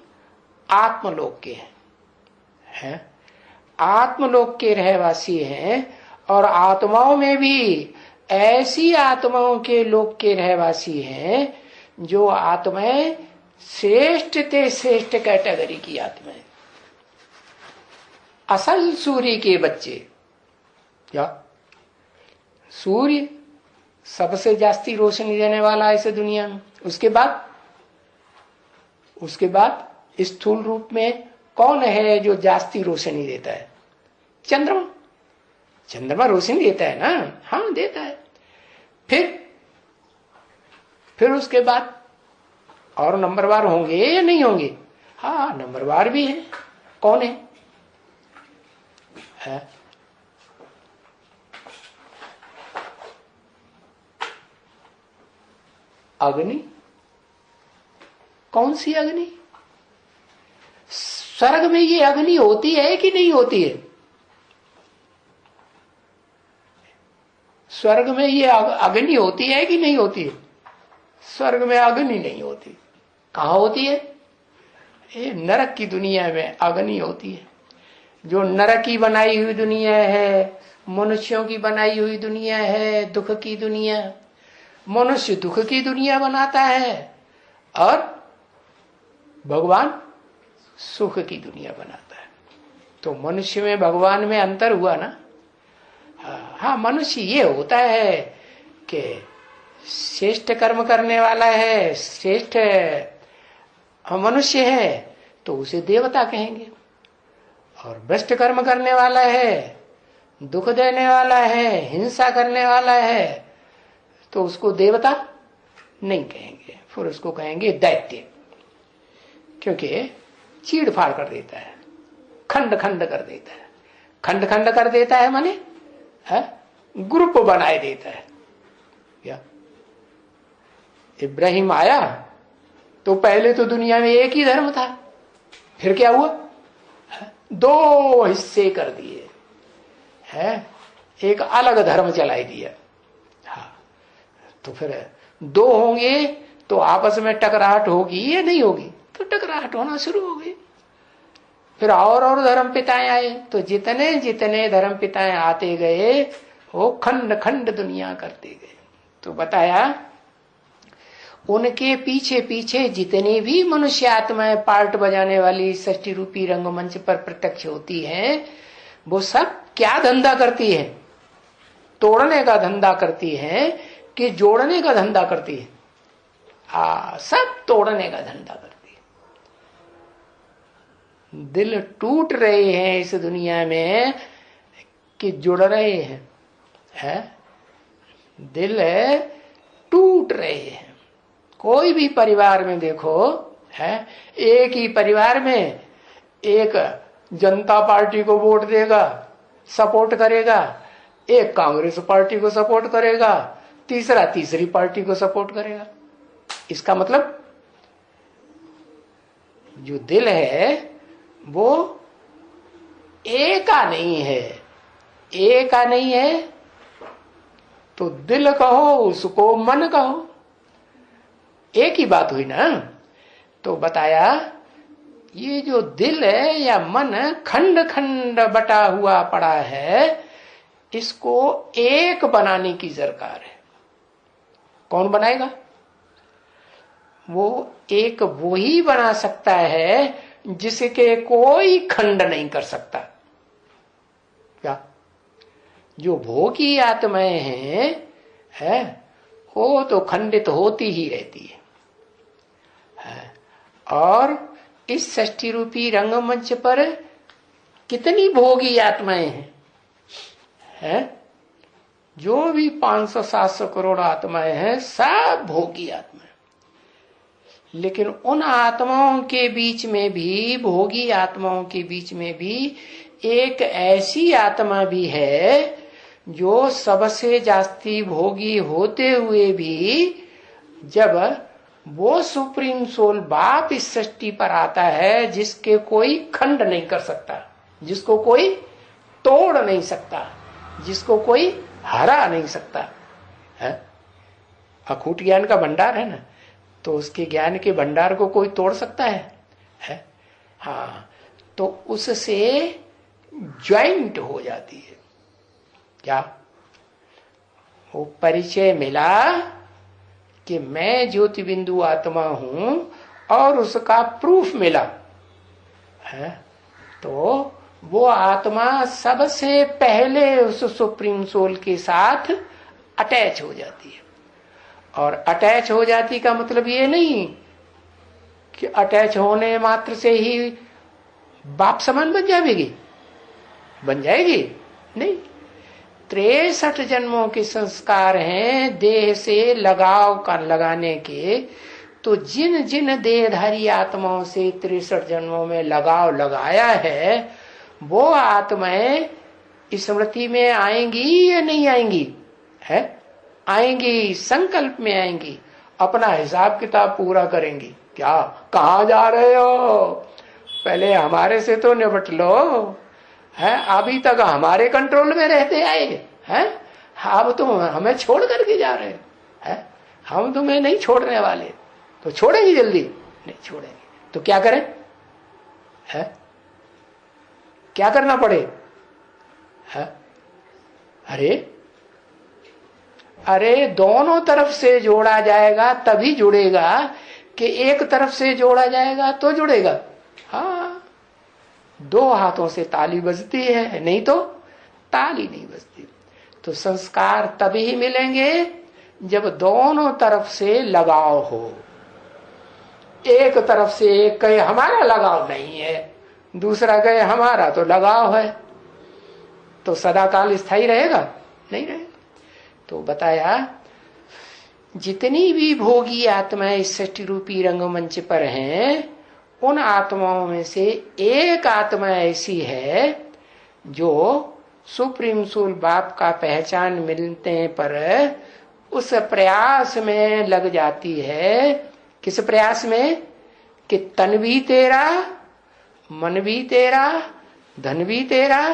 आत्मलोक के हैं, आत्मलोक के रहवासी हैं, और आत्माओं में भी ऐसी आत्माओं के लोक के रहवासी हैं जो आत्माएं श्रेष्ठ ते श्रेष्ठ कैटेगरी की आत्माएं, असल सूर्य के बच्चे। क्या सूर्य सबसे जास्ती रोशनी देने वाला है इस दुनिया में? उसके बाद स्थूल रूप में कौन है जो जास्ती रोशनी देता है? चंद्रमा। चंद्रमा रोशनी देता है ना? हाँ, देता है। फिर उसके बाद और नंबरवार होंगे या नहीं होंगे? हाँ, नंबरवार भी है। कौन है? अग्नि। कौन सी अग्नि? स्वर्ग में ये अग्नि होती है कि नहीं होती है? स्वर्ग में ये अग्नि होती है कि नहीं होती है? स्वर्ग में अग्नि नहीं होती। कहां होती है? ये नरक की दुनिया में अग्नि होती है। जो नरक की बनाई हुई दुनिया है, मनुष्यों की बनाई हुई दुनिया है, दुख की दुनिया, मनुष्य दुख की दुनिया बनाता है और भगवान सुख की दुनिया बनाता है। तो मनुष्य में भगवान में अंतर हुआ ना। हाँ, मनुष्य ये होता है कि श्रेष्ठ कर्म करने वाला है, श्रेष्ठ मनुष्य है तो उसे देवता कहेंगे, और भ्रष्ट कर्म करने वाला है, दुख देने वाला है, हिंसा करने वाला है, तो उसको देवता नहीं कहेंगे, फिर उसको कहेंगे दैत्य, क्योंकि चीड़ फाड़ कर देता है, खंड खंड कर देता है। खंड खंड कर देता है माने ग्रुप बनाए देता है। क्या इब्राहिम आया तो पहले तो दुनिया में एक ही धर्म था, फिर क्या हुआ? दो हिस्से कर दिए हैं, एक अलग धर्म चलाई दिया। हाँ, तो फिर दो होंगे तो आपस में टकराहट होगी या नहीं होगी? तो टकराहट होना शुरू हो गई। फिर और धर्म पिताएं आए, तो जितने जितने धर्म पिताएं आते गए वो खंड खंड दुनिया करते गए। तो बताया उनके पीछे पीछे जितनी भी मनुष्य आत्माएं पार्ट बजाने वाली सृष्टि रूपी रंगमंच पर प्रत्यक्ष होती हैं, वो सब क्या धंधा करती है? तोड़ने का धंधा करती है कि जोड़ने का धंधा करती है? सब तोड़ने का धंधा करती है। दिल टूट रहे हैं इस दुनिया में कि जुड़ रहे हैं, दिल टूट रहे हैं। कोई भी परिवार में देखो है, एक ही परिवार में एक जनता पार्टी को वोट देगा, सपोर्ट करेगा, एक कांग्रेस पार्टी को सपोर्ट करेगा, तीसरा तीसरी पार्टी को सपोर्ट करेगा। इसका मतलब जो दिल है वो एका नहीं है। एका नहीं है तो दिल कहो, उसको मन कहो, एक ही बात हुई ना। तो बताया ये जो दिल है या मन खंड खंड बटा हुआ पड़ा है, इसको एक बनाने की दरकार है। कौन बनाएगा? वो एक वो ही बना सकता है जिसके कोई खंड नहीं कर सकता। क्या जो भोगी आत्माएं हैं वो तो खंडित होती ही रहती है। और इस षष्ठी रूपी रंगमंच पर कितनी भोगी आत्माएं हैं? जो भी 500-700 करोड़ आत्माएं हैं सब भोगी आत्माएं। लेकिन उन आत्माओं के बीच में भी, भोगी आत्माओं के बीच में भी एक ऐसी आत्मा भी है जो सबसे जास्ती भोगी होते हुए भी जब वो सुप्रीम सोल बाप इस सृष्टि पर आता है जिसके कोई खंड नहीं कर सकता, जिसको कोई तोड़ नहीं सकता, जिसको कोई हरा नहीं सकता है। अखूट ज्ञान का भंडार है ना, तो उसके ज्ञान के भंडार को कोई तोड़ सकता है? हाँ, तो उससे ज्वाइंट हो जाती है। क्या वो परिचय मिला कि मैं ज्योति बिंदु आत्मा हूं और उसका प्रूफ मिला है, तो वो आत्मा सबसे पहले उस सुप्रीम सोल के साथ अटैच हो जाती है। और अटैच हो जाती का मतलब ये नहीं कि अटैच होने मात्र से ही बाप समान बन जाएगी, बन जाएगी नहीं। 63 जन्मों के संस्कार हैं देह से लगाव का लगाने के। तो जिन जिन देहधारी आत्माओं से 63 जन्मों में लगाव लगाया है वो आत्माएं स्मृति में आएंगी या नहीं आएंगी? है, आएंगी, संकल्प में आएंगी, अपना हिसाब किताब पूरा करेंगी। क्या, कहाँ जा रहे हो? पहले हमारे से तो निपट लो है, अभी तक हमारे कंट्रोल में रहते आए हैं, अब तुम हमें छोड़ करके जा रहे हैं, हम तुम्हें नहीं छोड़ने वाले। तो छोड़ेंगे जल्दी? नहीं छोड़ेंगे। तो क्या करें? है, क्या करना पड़े? है, अरे दोनों तरफ से जोड़ा जाएगा तभी जुड़ेगा, कि एक तरफ से जोड़ा जाएगा तो जुड़ेगा। हाँ, 2 हाथों से ताली बजती है, नहीं तो ताली नहीं बजती। तो संस्कार तभी मिलेंगे जब दोनों तरफ से लगाव हो। एक तरफ से एक कहे हमारा लगाव नहीं है, दूसरा कहे हमारा तो लगाव है, तो सदाकाल स्थायी रहेगा? नहीं रहेगा। तो बताया जितनी भी भोगी आत्माएं इस सृष्टि रूपी रंगमंच पर हैं, उन आत्माओं में से एक आत्मा ऐसी है जो सुप्रीम सोल बाप का पहचान मिलने पर उस प्रयास में लग जाती है। किस प्रयास में? कि तन भी तेरा, मन भी तेरा, धन भी तेरा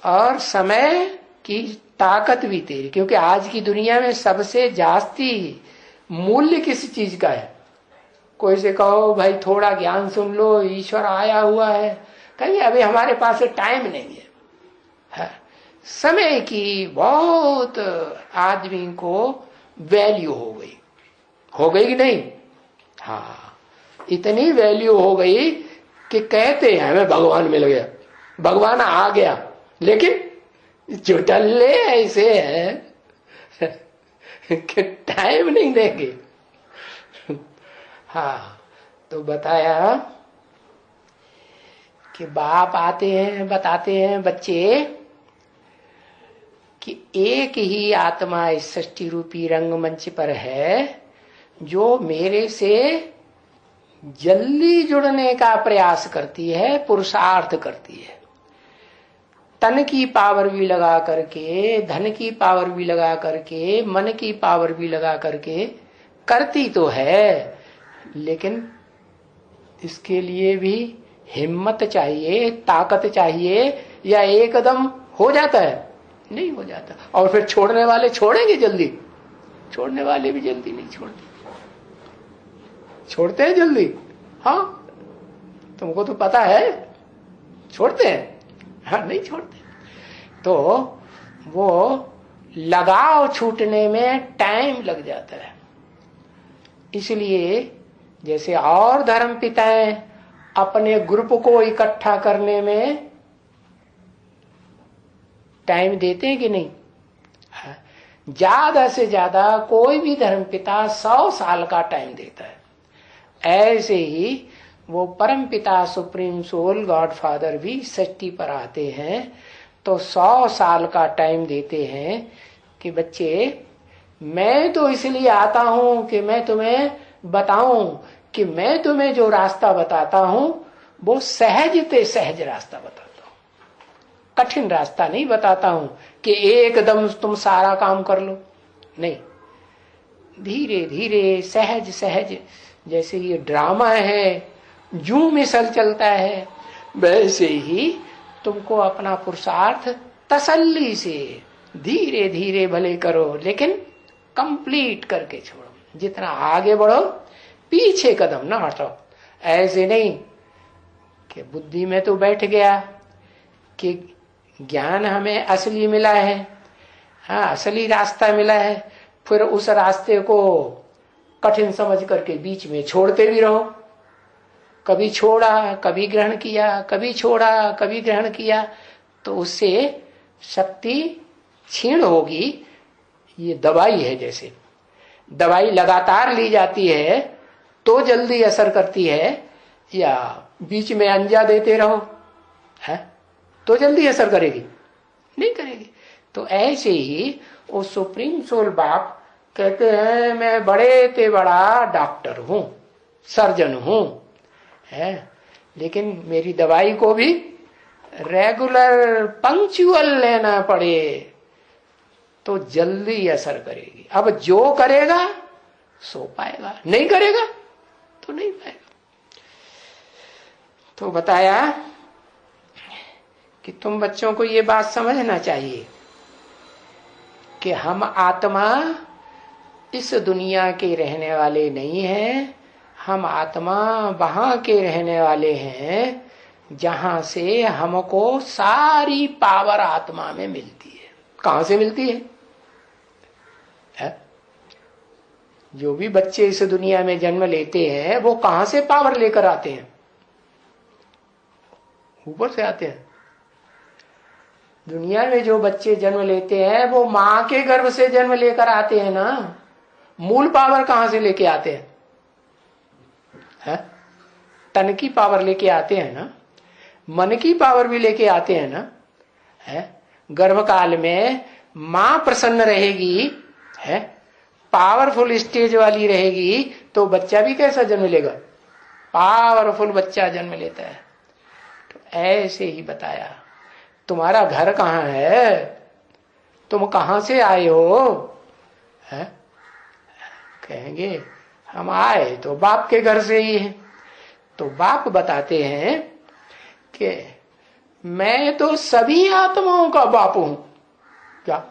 और समय की ताकत भी तेरी। क्योंकि आज की दुनिया में सबसे जास्ती मूल्य किस चीज का है? कोई से कहो भाई थोड़ा ज्ञान सुन लो, ईश्वर आया हुआ है, कहीं अभी हमारे पास टाइम नहीं है। समय की बहुत आदमी को वैल्यू हो गई कि नहीं? हाँ, इतनी वैल्यू हो गई कि कहते हैं हमें भगवान मिल गया, भगवान आ गया, लेकिन चुटल्ले ऐसे हैं कि टाइम नहीं देंगे। हाँ, तो बताया कि बाप आते हैं, बताते हैं बच्चे कि एक ही आत्मा इस सृष्टि रूपी रंगमंच पर है जो मेरे से जल्दी जुड़ने का प्रयास करती है, पुरुषार्थ करती है। तन की पावर भी लगा करके, धन की पावर भी लगा करके, मन की पावर भी लगा करके करती तो है, लेकिन इसके लिए भी हिम्मत चाहिए, ताकत चाहिए, या एकदम हो जाता है? नहीं हो जाता। और फिर छोड़ने वाले छोड़ेंगे जल्दी? छोड़ने वाले भी जल्दी नहीं छोड़ते। छोड़ते हैं जल्दी? हाँ, तुमको तो पता है, छोड़ते हैं? हाँ, नहीं छोड़ते। तो वो लगाव छूटने में टाइम लग जाता है। इसलिए जैसे और धर्म पिताएं अपने ग्रुप को इकट्ठा करने में टाइम देते हैं कि नहीं? ज्यादा से ज्यादा कोई भी धर्मपिता 100 साल का टाइम देता है। ऐसे ही वो परम पिता सुप्रीम सोल गॉड फादर भी सृष्टि पर आते हैं तो 100 साल का टाइम देते हैं कि बच्चे मैं तो इसलिए आता हूं कि मैं तुम्हें बताऊं कि मैं तुम्हें जो रास्ता बताता हूं वो सहजते सहज रास्ता बताता हूं, कठिन रास्ता नहीं बताता हूं कि एकदम तुम सारा काम कर लो, नहीं, धीरे धीरे सहज सहज। जैसे ये ड्रामा है, जू मिसल चलता है, वैसे ही तुमको अपना पुरुषार्थ तसल्ली से धीरे धीरे भले करो, लेकिन कंप्लीट करके छोड़ो। जितना आगे बढ़ो पीछे कदम ना हटो। ऐसे नहीं कि बुद्धि में तो बैठ गया कि ज्ञान हमें असली मिला है, हाँ असली रास्ता मिला है, फिर उस रास्ते को कठिन समझ करके बीच में छोड़ते भी रहो। कभी छोड़ा, कभी ग्रहण किया, कभी छोड़ा, कभी ग्रहण किया, तो उससे शक्ति क्षीण होगी। ये दवाई है, जैसे दवाई लगातार ली जाती है तो जल्दी असर करती है, या बीच में अंजा देते रहो है तो जल्दी असर करेगी? नहीं करेगी। तो ऐसे ही वो सुप्रीम सोल बाप कहते हैं मैं बड़े ते बड़ा डॉक्टर हूं, सर्जन हूं, है, लेकिन मेरी दवाई को भी रेगुलर पंक्चुअल लेना पड़े तो जल्दी असर करेगी। अब जो करेगा सो पाएगा, नहीं करेगा तो नहीं पाएगा। तो बताया कि तुम बच्चों को ये बात समझना चाहिए कि हम आत्मा इस दुनिया के रहने वाले नहीं हैं, हम आत्मा वहां के रहने वाले हैं जहां से हमको सारी पावर आत्मा में मिलती है। कहां से मिलती है? जो भी बच्चे इस दुनिया में जन्म लेते हैं वो कहां से पावर लेकर आते हैं? ऊपर से आते हैं। दुनिया में जो बच्चे जन्म लेते हैं वो मां के गर्भ से जन्म लेकर आते हैं ना। मूल पावर कहां से लेके आते हैं? है? तन की पावर लेके आते हैं ना, मन की पावर भी लेके आते हैं ना। है? गर्भकाल में मां प्रसन्न रहेगी, है, पावरफुल स्टेज वाली रहेगी, तो बच्चा भी कैसा जन्म लेगा? पावरफुल बच्चा जन्म लेता है। तो ऐसे ही बताया, तुम्हारा घर कहाँ है, तुम कहां से आए हो? है? कहेंगे हम आए तो बाप के घर से ही है। तो बाप बताते हैं कि मैं तो सभी आत्माओं का बाप हूं। क्या?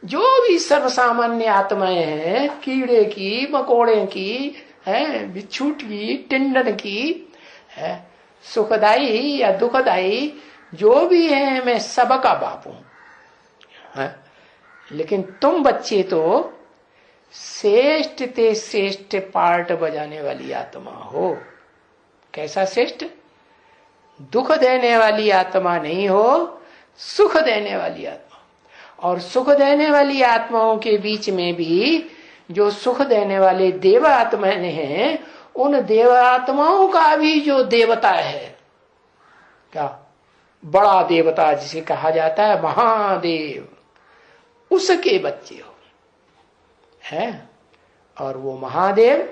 जो भी सर्वसामान्य आत्माएं हैं, कीड़े की, मकोड़े की, है, बिच्छूट की, टिंडन की, है, सुखदाई या दुखदाई जो भी है, मैं सबका बाप हूं। है? लेकिन तुम बच्चे तो श्रेष्ठ ते श्रेष्ठ पार्ट बजाने वाली आत्मा हो। कैसा श्रेष्ठ? दुख देने वाली आत्मा नहीं हो, सुख देने वाली आत्मा। और सुख देने वाली आत्माओं के बीच में भी जो सुख देने वाले देव आत्माएं हैं, उन देव आत्माओं का भी जो देवता है, क्या बड़ा देवता जिसे कहा जाता है महादेव, उसके बच्चे हो है। और वो महादेव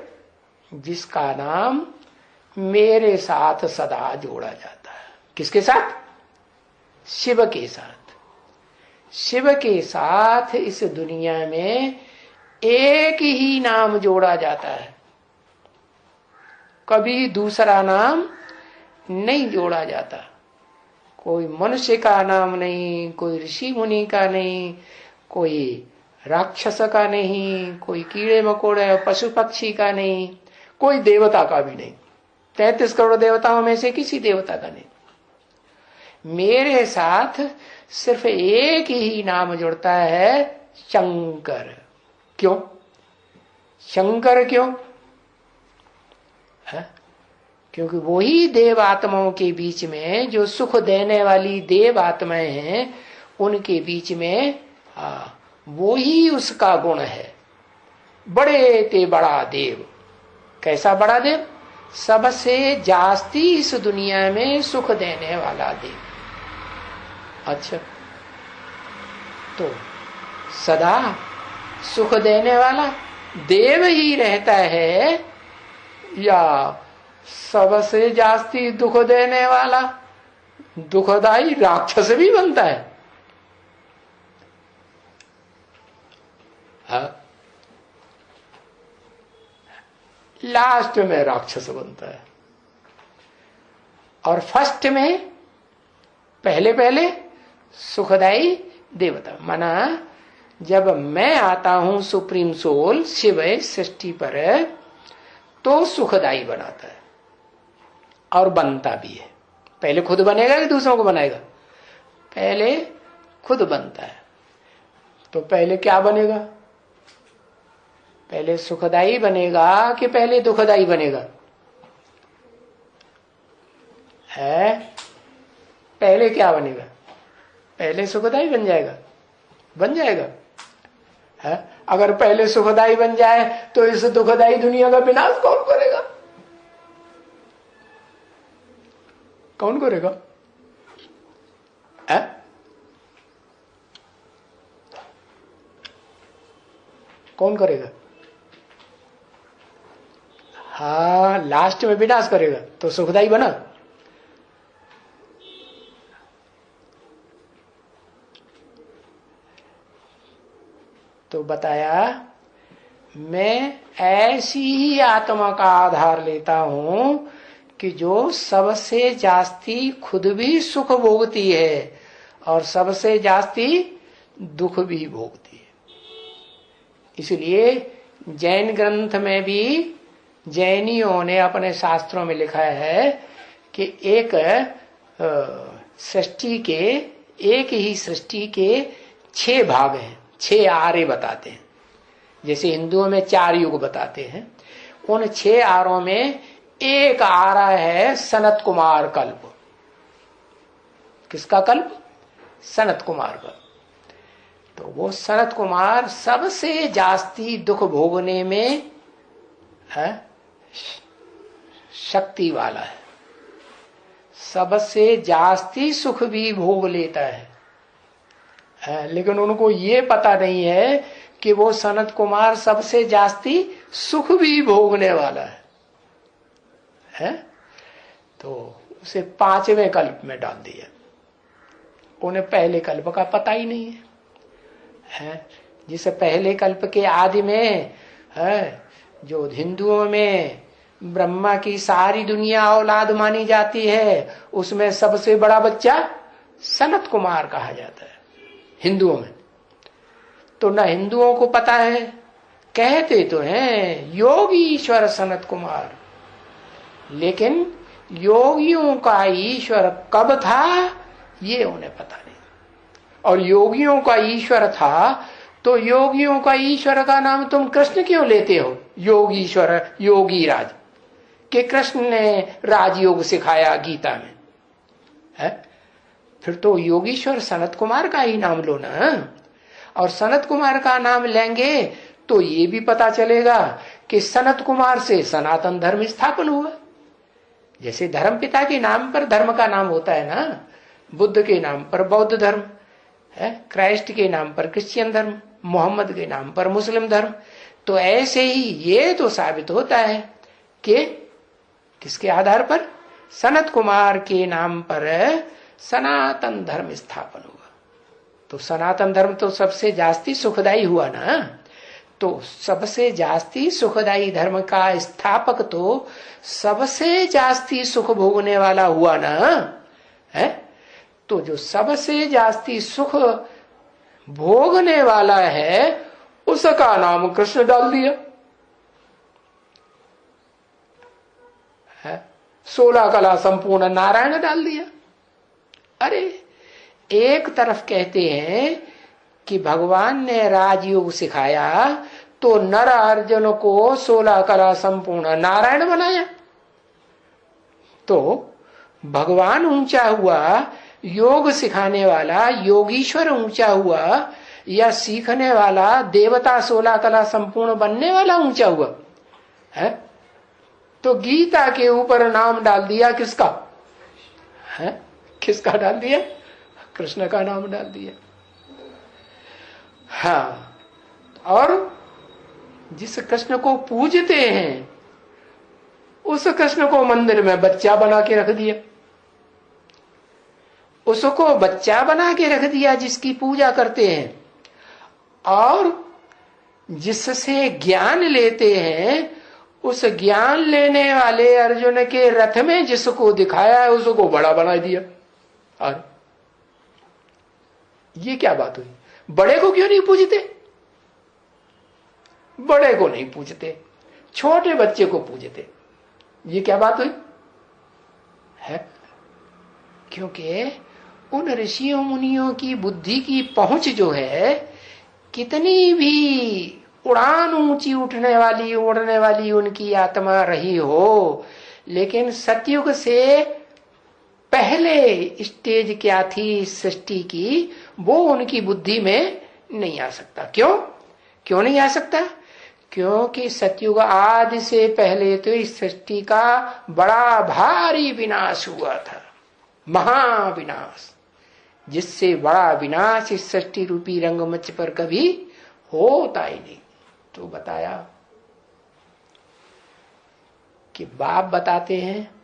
जिसका नाम मेरे साथ सदा जोड़ा जाता है। किसके साथ? शिव के साथ। शिव के साथ इस दुनिया में एक ही नाम जोड़ा जाता है, कभी दूसरा नाम नहीं जोड़ा जाता। कोई मनुष्य का नाम नहीं, कोई ऋषि मुनि का नहीं, कोई राक्षस का नहीं, कोई कीड़े मकोड़े पशु पक्षी का नहीं, कोई देवता का भी नहीं। 33 करोड़ देवताओं में से किसी देवता का नहीं। मेरे साथ सिर्फ एक ही नाम जुड़ता है, शंकर। क्यों शंकर? क्यों है? क्योंकि वही देव आत्माओं के बीच में जो सुख देने वाली देव आत्माएं हैं, उनके बीच में वो ही उसका गुण है। बड़े ते बड़ा देव। कैसा बड़ा देव? सबसे जास्ती इस दुनिया में सुख देने वाला देव। अच्छा, तो सदा सुख देने वाला देव ही रहता है या सबसे जास्ती दुख देने वाला दुखदाई राक्षस भी बनता है? लास्ट में राक्षस बनता है और फर्स्ट में पहले पहले सुखदाई देवता। माना जब मैं आता हूं सुप्रीम सोल शिव सृष्टि पर तो सुखदाई बनाता है और बनता भी है। पहले खुद बनेगा कि दूसरों को बनाएगा? पहले खुद बनता है। तो पहले क्या बनेगा? पहले सुखदाई बनेगा कि पहले दुखदाई बनेगा? है पहले क्या बनेगा? पहले सुखदाई बन जाएगा। बन जाएगा है? अगर पहले सुखदाई बन जाए तो इस दुखदाई दुनिया का विनाश कौन करेगा? कौन करेगा? है? कौन करेगा? हाँ, लास्ट में विनाश करेगा तो सुखदाई बना। तो बताया मैं ऐसी ही आत्मा का आधार लेता हूं कि जो सबसे जास्ती खुद भी सुख भोगती है और सबसे जास्ती दुख भी भोगती है। इसलिए जैन ग्रंथ में भी जैनियों ने अपने शास्त्रों में लिखा है कि एक सृष्टि के, एक ही सृष्टि के 6 भाग हैं, 6 आरे बताते हैं। जैसे हिंदुओं में 4 युग बताते हैं, उन 6 आरों में एक आरा है सनत कुमार कल्प। किसका कल्प? सनत कुमार का। तो वो सनत कुमार सबसे जास्ती दुख भोगने में है शक्ति वाला है, सबसे जास्ती सुख भी भोग लेता है। लेकिन उनको ये पता नहीं है कि वो सनत कुमार सबसे जास्ती सुख भी भोगने वाला है? तो उसे 5वें कल्प में डाल दिया। उन्हें पहले कल्प का पता ही नहीं है। जिसे पहले कल्प के आदि में है, जो हिंदुओं में ब्रह्मा की सारी दुनिया औलाद मानी जाती है, उसमें सबसे बड़ा बच्चा सनत कुमार कहा जाता है हिंदुओं में। तो ना हिंदुओं को पता है, कहते तो हैं योगी ईश्वर सनत कुमार, लेकिन योगियों का ईश्वर कब था ये उन्हें पता नहीं। और योगियों का ईश्वर था तो योगियों का ईश्वर का नाम तुम कृष्ण क्यों लेते हो? योगीश्वर, योगी राज, कि कृष्ण ने राजयोग सिखाया गीता में है? फिर तो योगीश्वर सनत कुमार का ही नाम लो ना। और सनत कुमार का नाम लेंगे तो ये भी पता चलेगा कि सनत कुमार से सनातन धर्म स्थापन हुआ। जैसे धर्म पिता के नाम पर धर्म का नाम होता है ना, बुद्ध के नाम पर बौद्ध धर्म है, क्राइस्ट के नाम पर क्रिश्चियन धर्म, मोहम्मद के नाम पर मुस्लिम धर्म। तो ऐसे ही ये तो साबित होता है कि किसके आधार पर? सनत कुमार के नाम पर सनातन धर्म स्थापन हुआ। तो सनातन धर्म तो सबसे जास्ती सुखदाई हुआ ना। तो सबसे जास्ती सुखदाई धर्म का स्थापक तो सबसे जास्ती सुख भोगने वाला हुआ ना है। तो जो सबसे जास्ती सुख भोगने वाला है उसका नाम कृष्ण डाल दिया है। 16 कला संपूर्ण नारायण डाल दिया। अरे एक तरफ कहते हैं कि भगवान ने राजयोग सिखाया तो नर अर्जुन को 16 कला संपूर्ण नारायण बनाया। तो भगवान ऊंचा हुआ योग सिखाने वाला योगीश्वर ऊंचा हुआ या सीखने वाला देवता 16 कला संपूर्ण बनने वाला ऊंचा हुआ है? तो गीता के ऊपर नाम डाल दिया किसका है? किसका डाल दिया? कृष्ण का नाम डाल दिया। हाँ, और जिस कृष्ण को पूजते हैं उस कृष्ण को मंदिर में बच्चा बना के रख दिया, उसको बच्चा बना के रख दिया जिसकी पूजा करते हैं। और जिससे ज्ञान लेते हैं उस ज्ञान लेने वाले अर्जुन के रथ में जिसको दिखाया है उसको बड़ा बना दिया। और ये क्या बात हुई? बड़े को क्यों नहीं पूजते? बड़े को नहीं पूजते, छोटे बच्चे को पूजते। ये क्या बात हुई है? क्योंकि उन ऋषियों मुनियों की बुद्धि की पहुंच जो है, कितनी भी उड़ान ऊंची उठने वाली उड़ने वाली उनकी आत्मा रही हो, लेकिन सतयुग से पहले स्टेज क्या थी सृष्टि की, वो उनकी बुद्धि में नहीं आ सकता। क्यों नहीं आ सकता? क्योंकि सतयुग आदि से पहले तो इस सृष्टि का बड़ा भारी विनाश हुआ था, महाविनाश, जिससे बड़ा विनाश इस सृष्टि रूपी रंगमंच पर कभी होता ही नहीं। तो बताया कि बाप बताते हैं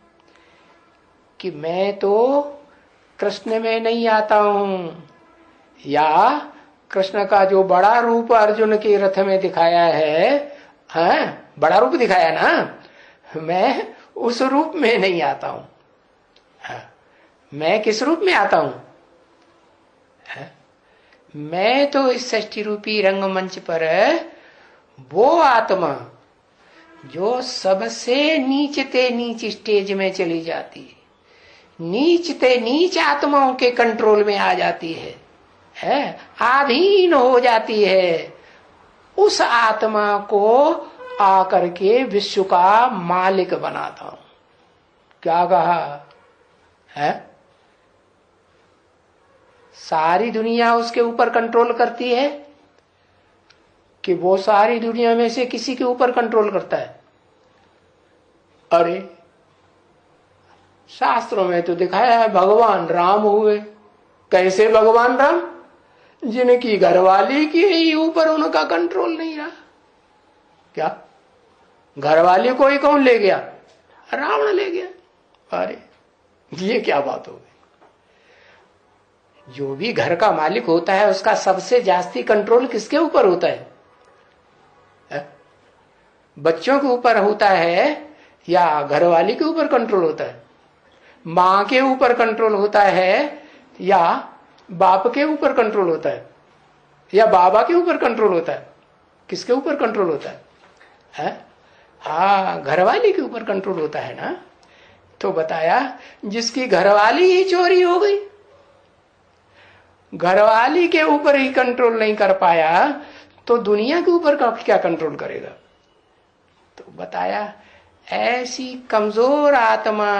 कि मैं तो कृष्ण में नहीं आता हूं, या कृष्ण का जो बड़ा रूप अर्जुन के रथ में दिखाया है, बड़ा रूप दिखाया ना, मैं उस रूप में नहीं आता हूं। मैं किस रूप में आता हूं? मैं तो इस सृष्टि रूपी रंगमंच पर वो आत्मा जो सबसे नीचते नीच स्टेज में चली जाती है, नीचते नीच आत्माओं के कंट्रोल में आ जाती है, अधीन हो जाती है, उस आत्मा को आकर के विश्व का मालिक बनाता हूं। क्या कहा है? सारी दुनिया उसके ऊपर कंट्रोल करती है कि वो सारी दुनिया में से किसी के ऊपर कंट्रोल करता है? अरे शास्त्रों में तो दिखाया है भगवान राम हुए। कैसे भगवान राम? जिनकी घरवाली के ही ऊपर उनका कंट्रोल नहीं रहा। क्या घरवाली को ही कौन ले गया? रावण ले गया। अरे ये क्या बात हो गई? जो भी घर का मालिक होता है उसका सबसे जास्ती कंट्रोल किसके ऊपर होता है? बच्चों के ऊपर होता है या घरवाली के ऊपर कंट्रोल होता है? माँ के ऊपर कंट्रोल होता है या बाप के ऊपर कंट्रोल होता है या बाबा के ऊपर कंट्रोल होता है? किसके ऊपर कंट्रोल होता है? हाँ, घरवाली के ऊपर कंट्रोल होता है ना। तो बताया जिसकी घरवाली ही चोरी हो गई, घरवाली के ऊपर ही कंट्रोल नहीं कर पाया तो दुनिया के ऊपर क्या कंट्रोल करेगा? तो बताया ऐसी कमजोर आत्मा,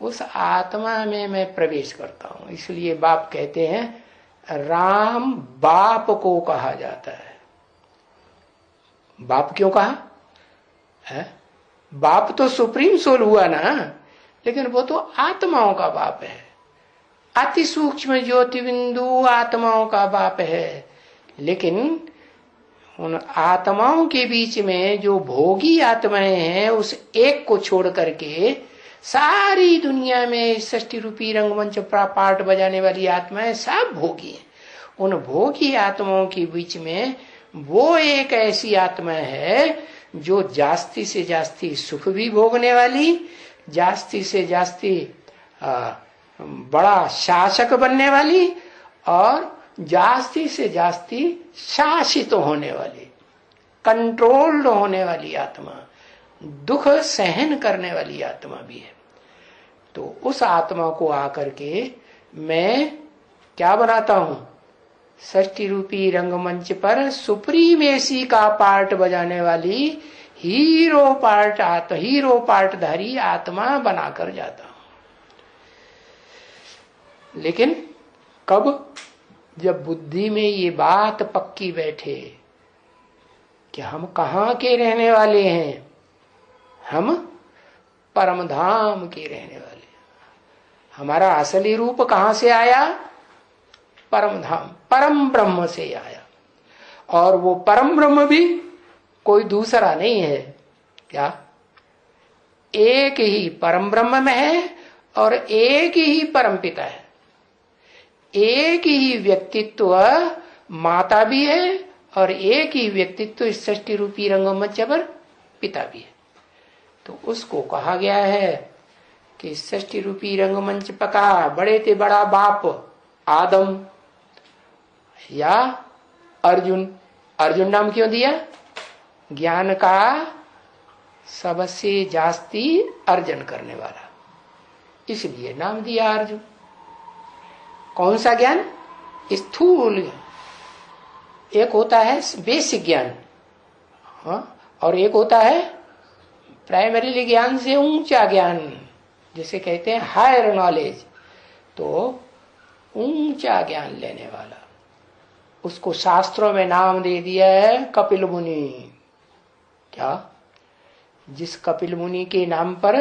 उस आत्मा में मैं प्रवेश करता हूं। इसलिए बाप कहते हैं राम बाप को कहा जाता है। बाप क्यों कहा है? बाप तो सुप्रीम सोल हुआ ना, लेकिन वो तो आत्माओं का बाप है, अति सूक्ष्म ज्योति बिंदु आत्माओं का बाप है। लेकिन उन आत्माओं के बीच में जो भोगी आत्माएं हैं, उस एक को छोड़ करके सारी दुनिया में सृष्टि रूपी रंगमंच पार्ट बजाने वाली आत्माएं सब भोगी हैं। उन भोगी आत्माओं के बीच में वो एक ऐसी आत्मा है जो जास्ती से जास्ती सुख भी भोगने वाली, जास्ती से जास्ती बड़ा शासक बनने वाली और जास्ती से जास्ती शासित होने वाली, कंट्रोल्ड होने वाली आत्मा, दुख सहन करने वाली आत्मा भी है। तो उस आत्मा को आकर के मैं क्या बनाता हूं? सृष्टि रूपी रंगमंच पर सुप्रीमेसी का पार्ट बजाने वाली हीरो पार्टधारी आत्मा बनाकर जाता हूं। लेकिन कब? जब बुद्धि में ये बात पक्की बैठे कि हम कहाँ के रहने वाले हैं, हम परम धाम के रहने वाले। हमारा असली रूप कहाँ से आया? परम धाम, परम ब्रह्म से आया। और वो परम ब्रह्म भी कोई दूसरा नहीं है। क्या? एक ही परम ब्रह्म में है और एक ही परम पिता है। एक ही व्यक्तित्व माता भी है और एक ही व्यक्तित्व सृष्टि रूपी रंगमंच पर पिता भी है। तो उसको कहा गया है कि सृष्टि रूपी रंगमंच पका बड़े ते बड़ा बाप आदम या अर्जुन। अर्जुन नाम क्यों दिया? ज्ञान का सबसे जास्ती अर्जन करने वाला, इसलिए नाम दिया अर्जुन। कौन सा ज्ञान? स्थूल। एक होता है बेसिक ज्ञान, हाँ, और एक होता है प्राइमरी ज्ञान से ऊंचा ज्ञान, जिसे कहते हैं हायर नॉलेज। तो ऊंचा ज्ञान लेने वाला, उसको शास्त्रों में नाम दे दिया है कपिल मुनि। क्या? जिस कपिल मुनि के नाम पर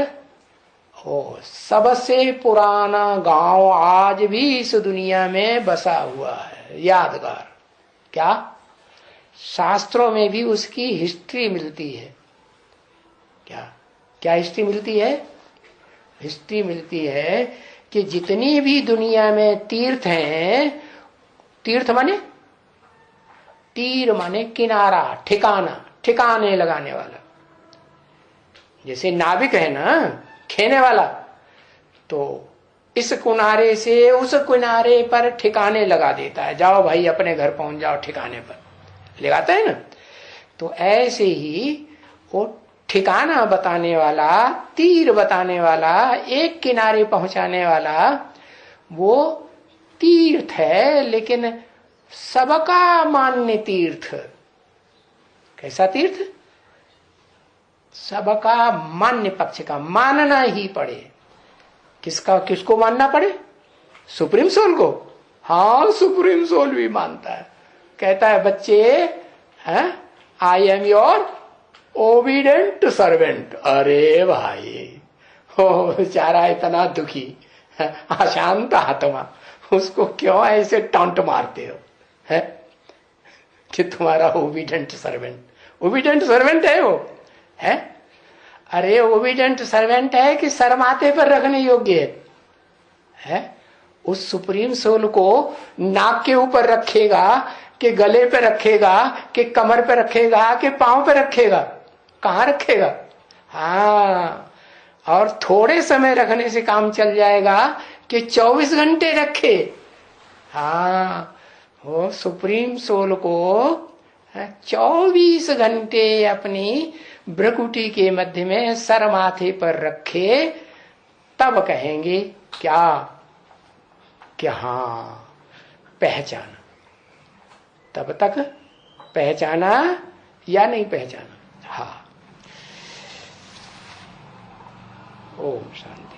सबसे पुराना गांव आज भी इस दुनिया में बसा हुआ है, यादगार। क्या? शास्त्रों में भी उसकी हिस्ट्री मिलती है। क्या क्या हिस्ट्री मिलती है? हिस्ट्री मिलती है कि जितनी भी दुनिया में तीर्थ हैं, तीर्थ माने तीर माने किनारा, ठिकाना, ठिकाने लगाने वाला। जैसे नाविक है ना, खेने वाला, तो इस किनारे से उस किनारे पर ठिकाने लगा देता है, जाओ भाई अपने घर पहुंच जाओ, ठिकाने पर लगाता है ना। तो ऐसे ही वो ठिकाना बताने वाला, तीर बताने वाला, एक किनारे पहुंचाने वाला, वो तीर्थ है। लेकिन सबका मान्य तीर्थ। कैसा तीर्थ? सबका मान्य पक्ष का, मानना ही पड़े। किसका? किसको मानना पड़े? सुप्रीम सोल को। हाँ, सुप्रीम सोल भी मानता है, कहता है बच्चे, I am your obedient servant. अरे भाई, हो बेचारा इतना दुखी, अशांत आत्मा, उसको क्यों ऐसे टॉन्ट मारते हो है कि तुम्हारा ओबीडेंट सर्वेंट? ओबीडेंट सर्वेंट है वो, है? अरे ओबीडेंट सर्वेंट है कि सर माथे पर रखने योग्य है? उस सुप्रीम सोल को नाक के ऊपर रखेगा कि गले पे रखेगा कि कमर पे रखेगा कि पांव पे रखेगा? कहां रखेगा? हाँ, और थोड़े समय रखने से काम चल जाएगा कि 24 घंटे रखे? हाँ, वो सुप्रीम सोल को 24 घंटे अपनी भ्रकुटी के मध्य में सर माथे पर रखे, तब कहेंगे क्या? कि हाँ पहचाना। तब तक पहचाना या नहीं पहचाना? हाँ। ओम शांति।